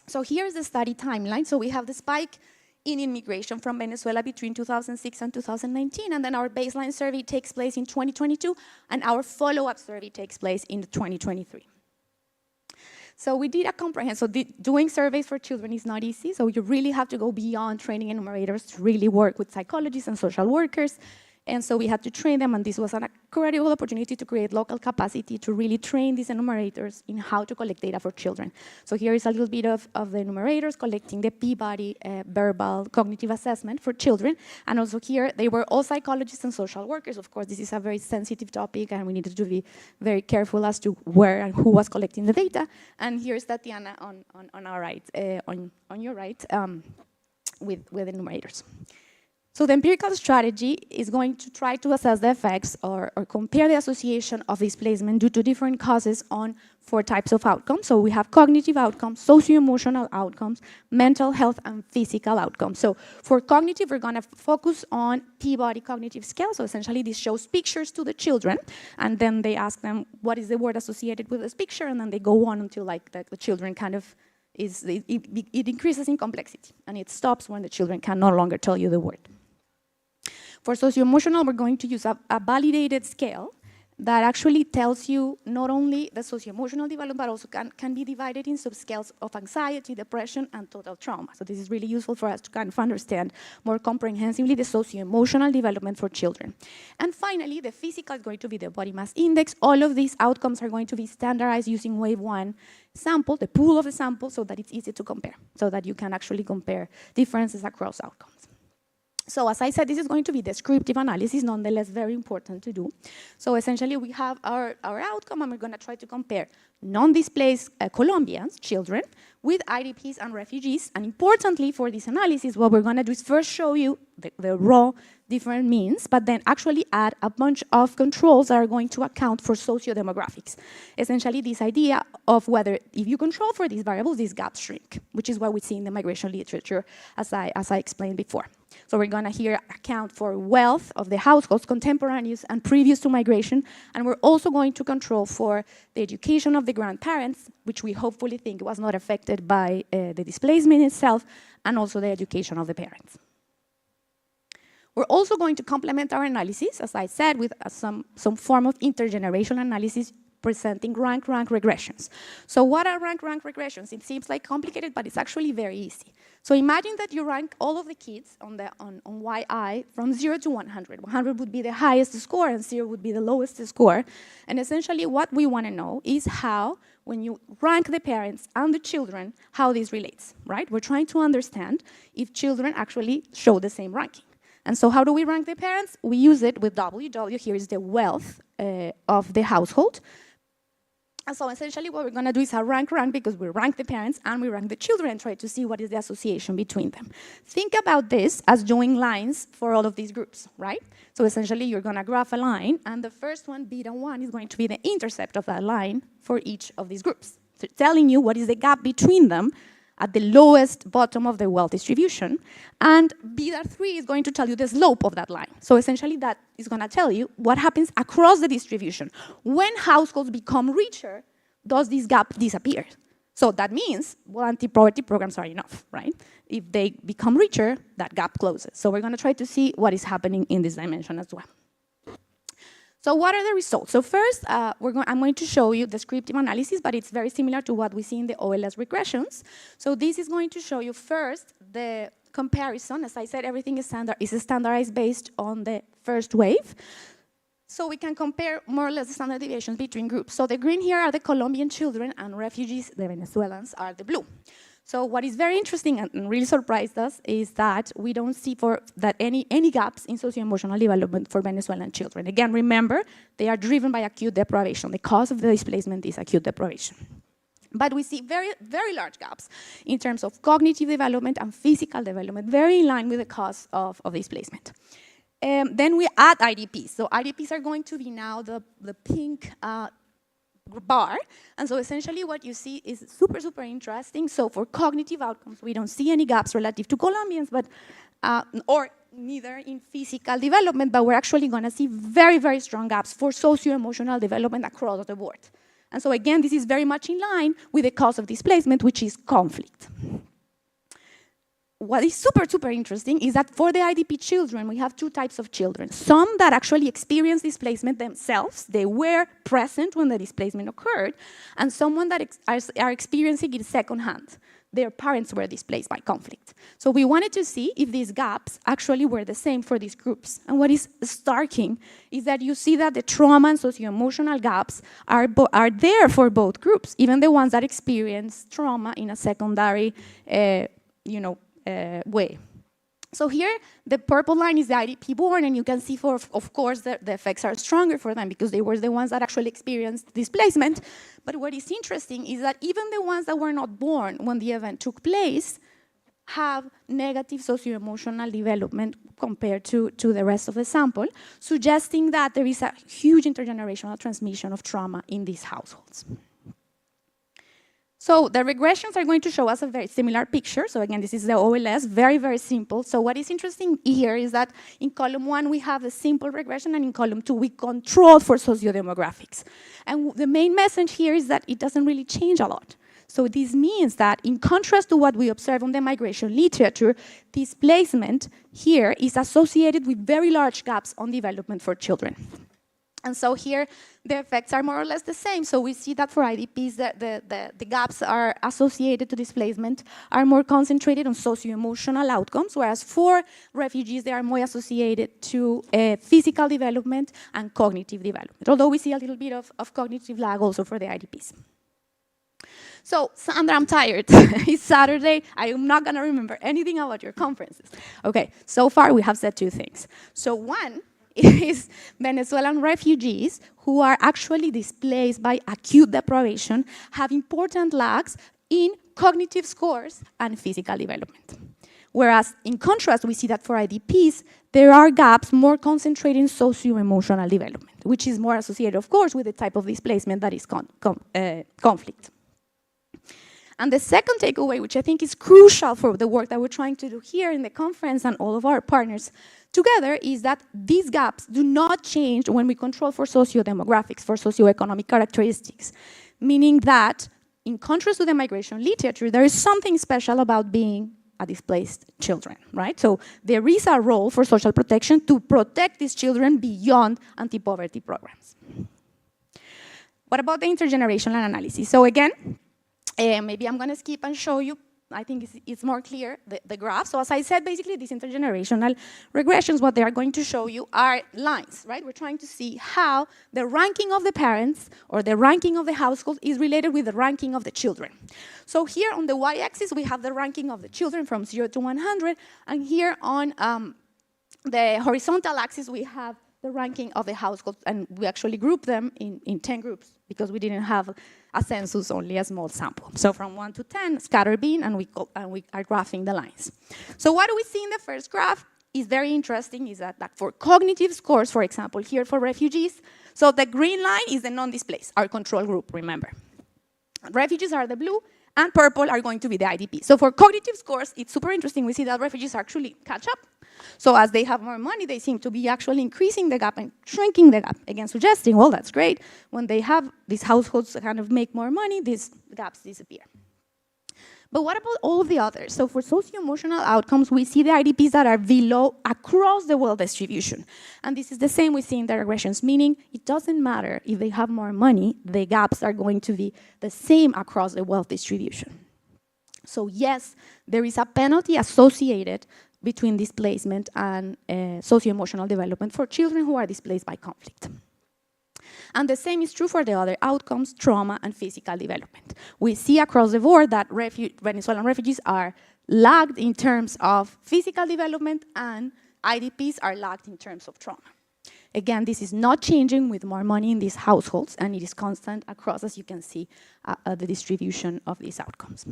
So here's the study timeline. So we have the spike in immigration from Venezuela between 2006 and 2019, and then our baseline survey takes place in 2022, and our follow-up survey takes place in 2023. So we did a comprehensive, so doing surveys for children is not easy, so you really have to go beyond training enumerators to really work with psychologists and social workers. And so we had to train them, and this was an incredible opportunity to create local capacity to really train these enumerators in how to collect data for children. So here is a little bit of the enumerators collecting the Peabody verbal cognitive assessment for children. And also here, they were all psychologists and social workers. Of course, this is a very sensitive topic, and we needed to be very careful as to where and who was collecting the data. And here's Tatiana on our right, on your right, with enumerators. So the empirical strategy is going to try to assess the effects or compare the association of displacement due to different causes on 4 types of outcomes. So we have cognitive outcomes, socio-emotional outcomes, mental health, and physical outcomes. So for cognitive, we're going to focus on Peabody cognitive scale. So essentially, this shows pictures to the children, and then they ask them, what is the word associated with this picture? And then they go on until like the children kind of it increases in complexity, and it stops when the children can no longer tell you the word. For socio-emotional, we're going to use a validated scale that actually tells you not only the socio-emotional development, but also can be divided in subscales of anxiety, depression, and total trauma. So this is really useful for us to kind of understand more comprehensively the socio-emotional development for children. And finally, the physical is going to be the body mass index. All of these outcomes are going to be standardized using wave 1 sample, the pool of the sample, so that it's easy to compare, so that you can actually compare differences across outcomes. So as I said, this is going to be descriptive analysis, nonetheless very important to do. So essentially we have our outcome, and we're going to try to compare non-displaced Colombians, children, with IDPs and refugees. And importantly for this analysis, what we're going to do is first show you the raw different means, but then actually add a bunch of controls that are going to account for socio-demographics. Essentially this idea of whether if you control for these variables, these gaps shrink, which is what we see in the migration literature as I explained before. So we're going to here account for wealth of the households, contemporaneous and previous to migration, and we're also going to control for the education of the grandparents, which we hopefully think was not affected by the displacement itself, and also the education of the parents. We're also going to complement our analysis, as I said, with some form of intergenerational analysis presenting rank regressions. So what are rank regressions? It seems like complicated, but it's actually very easy. So imagine that you rank all of the kids on YI from 0 to 100. 100 would be the highest score, and 0 would be the lowest score. And essentially what we want to know is how, when you rank the parents and the children, how this relates, right? We're trying to understand if children actually show the same ranking. And so how do we rank the parents? We use it with WW. Here is the wealth of the household. And so essentially what we're going to do is a rank because we rank the parents and we rank the children and try to see what is the association between them. Think about this as drawing lines for all of these groups, right? So essentially you're going to graph a line, and the first one, beta 1, is going to be the intercept of that line for each of these groups, so telling you what is the gap between them at the lowest bottom of the wealth distribution, and beta 3 is going to tell you the slope of that line. So essentially that is going to tell you what happens across the distribution. When households become richer, does this gap disappear? So that means, well, anti-poverty programs are enough, right? If they become richer, that gap closes. So we're going to try to see what is happening in this dimension as well. So what are the results? So first, I'm going to show you descriptive analysis, but it's very similar to what we see in the OLS regressions. So this is going to show you first the comparison. As I said, everything is standardized based on the first wave. So we can compare more or less the standard deviations between groups. So the green here are the Colombian children, and refugees, the Venezuelans, are the blue. So what is very interesting and really surprised us is that we don't see any gaps in socio-emotional development for Venezuelan children. Again, remember, they are driven by acute deprivation. The cause of the displacement is acute deprivation. But we see very, very large gaps in terms of cognitive development and physical development, very in line with the cause of displacement. Then we add IDPs. So IDPs are going to be now the pink bar, and so essentially what you see is super, super interesting. So for cognitive outcomes, we don't see any gaps relative to Colombians, but or neither in physical development, but we're actually going to see very, very strong gaps for socio-emotional development across the board. And so again, this is very much in line with the cause of displacement, which is conflict. What is super, super interesting is that for the IDP children, we have two types of children. Some that actually experience displacement themselves, they were present when the displacement occurred, and someone that are experiencing it secondhand. Their parents were displaced by conflict. So we wanted to see if these gaps actually were the same for these groups. And what is starking is that you see that the trauma and socio-emotional gaps are there for both groups, even the ones that experience trauma in a secondary, way. So here, the purple line is the IDP born, and you can see, of course, the effects are stronger for them because they were the ones that actually experienced displacement. But what is interesting is that even the ones that were not born when the event took place have negative socio-emotional development compared to the rest of the sample, suggesting that there is a huge intergenerational transmission of trauma in these households. So the regressions are going to show us a very similar picture. So again, this is the OLS, very, very simple. So what is interesting here is that in column 1, we have a simple regression, and in column 2, we control for sociodemographics. And the main message here is that it doesn't really change a lot. So this means that in contrast to what we observe on the migration literature, displacement here is associated with very large gaps on development for children. And so here, the effects are more or less the same. So we see that for IDPs, the gaps are associated to displacement are more concentrated on socio-emotional outcomes, whereas for refugees, they are more associated to physical development and cognitive development, although we see a little bit of cognitive lag also for the IDPs. So, Sandra, I'm tired. It's Saturday. I am not going to remember anything about your conferences. Okay, so far we have said two things. So one is Venezuelan refugees who are actually displaced by acute deprivation have important lags in cognitive scores and physical development. Whereas, in contrast, we see that for IDPs, there are gaps more concentrated in socio-emotional development, which is more associated, of course, with the type of displacement that is conflict. And the second takeaway, which I think is crucial for the work that we're trying to do here in the conference and all of our partners together, is that these gaps do not change when we control for socio-demographics, for socioeconomic characteristics, meaning that, in contrast to the migration literature, there is something special about being a displaced children, right? So there is a role for social protection to protect these children beyond anti-poverty programs. What about the intergenerational analysis? So again, maybe I'm going to skip and show you, I think it's more clear, the graph. So as I said, basically, these intergenerational regressions, what they are going to show you are lines, right? We're trying to see how the ranking of the parents or the ranking of the household is related with the ranking of the children. So here on the y-axis, we have the ranking of the children from 0 to 100, and here on the horizontal axis, we have the ranking of the households, and we actually group them in 10 groups because we didn't have a census, only a small sample. So from 1 to 10, scatter bin, and we are graphing the lines. So what do we see in the first graph is very interesting, is that for cognitive scores, for example, here for refugees, so the green line is the non-displaced, our control group, remember. Refugees are the blue, and purple are going to be the IDP. So for cognitive scores, it's super interesting. We see that refugees actually catch up. So as they have more money, they seem to be actually increasing the gap and shrinking the gap, again suggesting, well, that's great. When they have these households that kind of make more money, these gaps disappear. But what about all of the others? So for socio-emotional outcomes, we see the IDPs that are below across the wealth distribution. And this is the same we see in the regressions, meaning it doesn't matter if they have more money, the gaps are going to be the same across the wealth distribution. So yes, there is a penalty associated between displacement and socio-emotional development for children who are displaced by conflict. And the same is true for the other outcomes, trauma and physical development. We see across the board that Venezuelan refugees are lagged in terms of physical development, and IDPs are lagged in terms of trauma. Again, this is not changing with more money in these households, and it is constant across, as you can see, the distribution of these outcomes.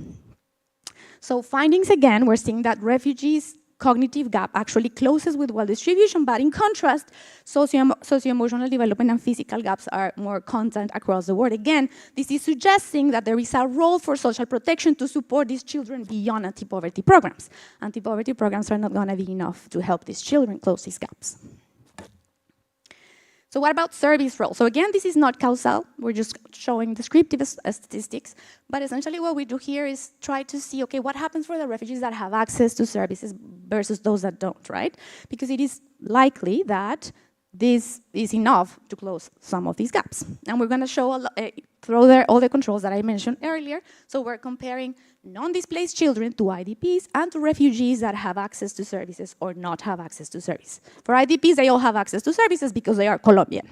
So findings, again, we're seeing that refugees' cognitive gap actually closes with wealth distribution, but in contrast, socio-emotional development and physical gaps are more constant across the board. Again, this is suggesting that there is a role for social protection to support these children beyond anti-poverty programs. Anti-poverty programs are not going to be enough to help these children close these gaps. So what about service role? So again, this is not causal. We're just showing descriptive statistics. But essentially what we do here is try to see, okay, what happens for the refugees that have access to services versus those that don't, right? Because it is likely that this is enough to close some of these gaps. And we're going to show, throw there all the controls that I mentioned earlier. So we're comparing non-displaced children to IDPs and to refugees that have access to services or not have access to service. For IDPs, they all have access to services because they are Colombian.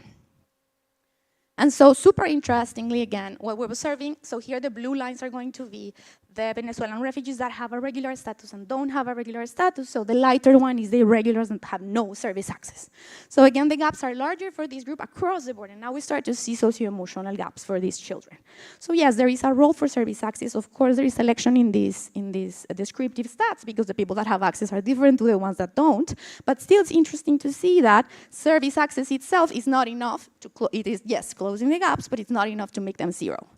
And so super interestingly, again, what we're observing, so here the blue lines are going to be the Venezuelan refugees that have a regular status and don't have a regular status. So the lighter one is the irregulars that have no service access. So again, the gaps are larger for this group across the board. And now we start to see socio-emotional gaps for these children. So yes, there is a role for service access. Of course, there is selection in these descriptive stats because the people that have access are different to the ones that don't. But still, it's interesting to see that service access itself is not enough to, it is, yes, closing the gaps, but it's not enough to make them zero.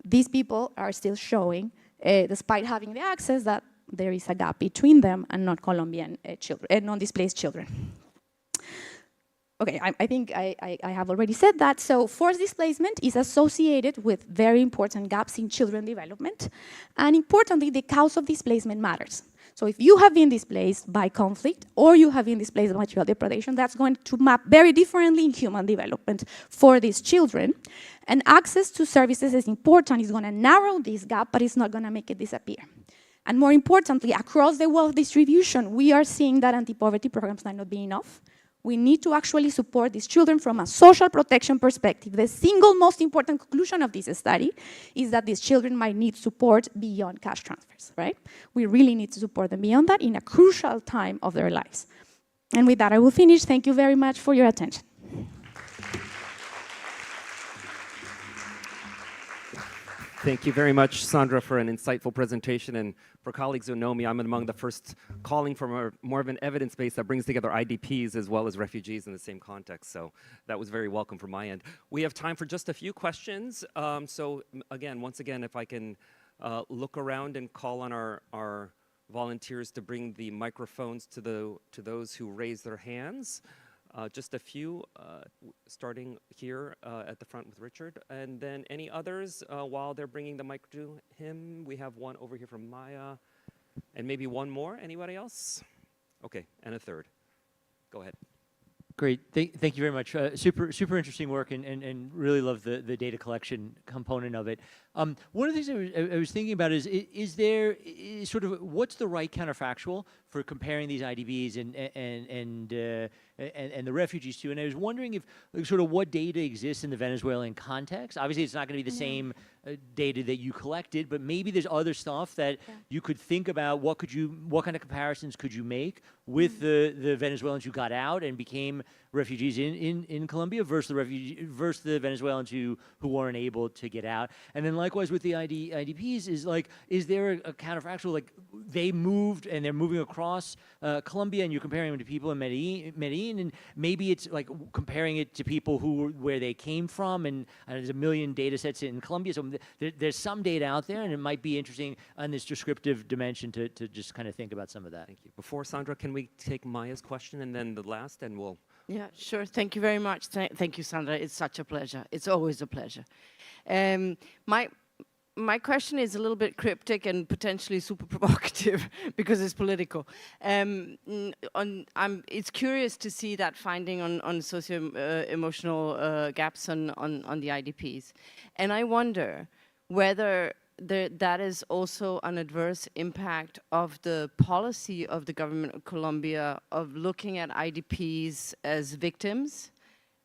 These people are still showing, despite having the access, that there is a gap between them and non-Colombian children, non-displaced children. Okay, I think I have already said that. So forced displacement is associated with very important gaps in children development. And importantly, the cause of displacement matters. So if you have been displaced by conflict or you have been displaced by material depredation, that's going to map very differently in human development for these children. And access to services is important. It's going to narrow this gap, but it's not going to make it disappear. And more importantly, across the wealth distribution, we are seeing that anti-poverty programs might not be enough. We need to actually support these children from a social protection perspective. The single most important conclusion of this study is that these children might need support beyond cash transfers, right? We really need to support them beyond that in a crucial time of their lives. And with that, I will finish. Thank you very much for your attention. Thank you very much, Sandra, for an insightful presentation. And for colleagues who know me, I'm among the first calling for more of an evidence base that brings together IDPs as well as refugees in the same context. So that was very welcome from my end. We have time for just a few questions. Once again, if I can look around and call on our volunteers to bring the microphones to those who raise their hands. Just a few, starting here at the front with Richard. And then any others while they're bringing the mic to him? We have one over here from Maya. And maybe one more. Anybody else? Okay, and a third. Go ahead. Great, thank you very much. Super interesting work, and really love the data collection component of it. One of the things I was thinking about is there sort of what's the right counterfactual for comparing these IDBs and the refugees too? And I was wondering if sort of what data exists in the Venezuelan context. Obviously, it's not going to be the same data that you collected, but maybe there's other stuff that you could think about. What kind of comparisons could you make with the Venezuelans who got out and became refugees in Colombia versus the Venezuelans who weren't able to get out? And then likewise with the IDPs, is there a counterfactual, like they moved and they're moving across Colombia, and you're comparing them to people in Medellin, and maybe it's like comparing it to people where they came from, and there's a million data sets in Colombia, so there's some data out there, and it might be interesting on this descriptive dimension to just kind of think about some of that. Thank you. Before Sandra, can we take Maya's question and then the last, and we'll... Yeah, sure. Thank you very much. Thank you, Sandra. It's such a pleasure. It's always a pleasure. My question is a little bit cryptic and potentially super provocative because it's political. It's curious to see that finding on socio-emotional gaps on the IDPs. And I wonder whether that is also an adverse impact of the policy of the government of Colombia of looking at IDPs as victims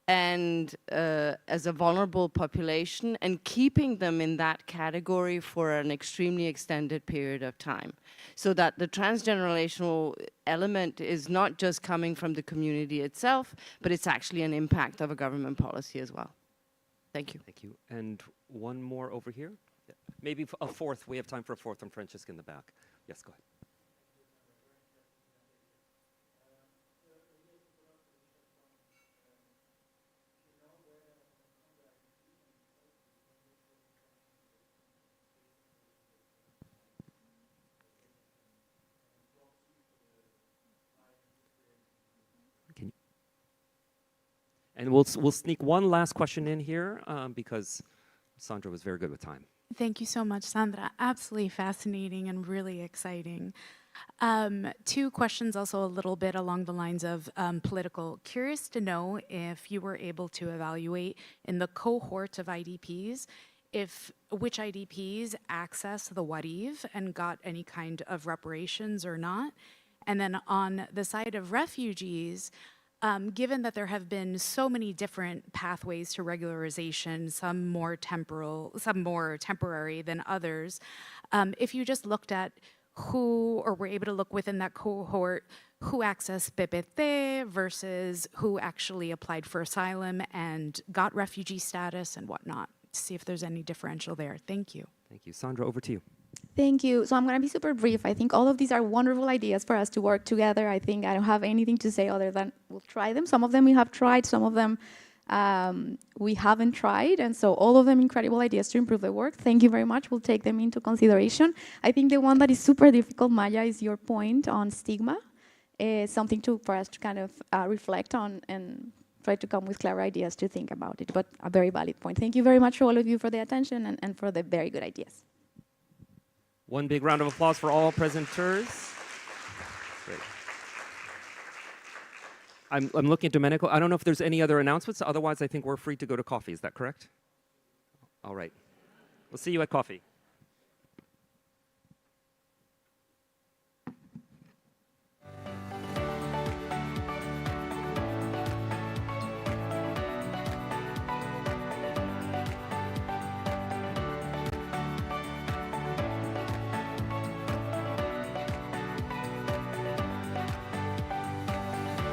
and as a vulnerable population and keeping them in that category for an extremely extended period of time. So that the transgenerational element is not just coming from the community itself, but it's actually an impact of a government policy as well. Thank you. Thank you. And one more over here. Maybe a fourth. We have time for a fourth from Francesca in the back. Yes, go ahead. And we'll sneak one last question in here because Sandra was very good with time. Thank you so much, Sandra. Absolutely fascinating and really exciting. Two questions also a little bit along the lines of political. Curious to know if you were able to evaluate in the cohort of IDPs, which IDPs accessed the Wariv and got any kind of reparations or not. And then on the side of refugees, given that there have been so many different pathways to regularization, some more temporal, some more temporary than others, if you just looked at who, or were able to look within that cohort, who accessed PPT versus who actually applied for asylum and got refugee status and whatnot, to see if there's any differential there. Thank you. Thank you. Sandra, over to you. Thank you. So I'm going to be super brief. I think all of these are wonderful ideas for us to work together. I think I don't have anything to say other than we'll try them. Some of them we have tried, some of them we haven't tried. And so all of them incredible ideas to improve the work. Thank you very much. We'll take them into consideration. I think the one that is super difficult, Maya, is your point on stigma. Something for us to kind of reflect on and try to come with clever ideas to think about it. But a very valid point. Thank you very much to all of you for the attention and for the very good ideas. One big round of applause for all presenters. Great. I'm looking at Domenico. I don't know if there's any other announcements. Otherwise, I think we're free to go to coffee. Is that correct? All right. We'll see you at coffee.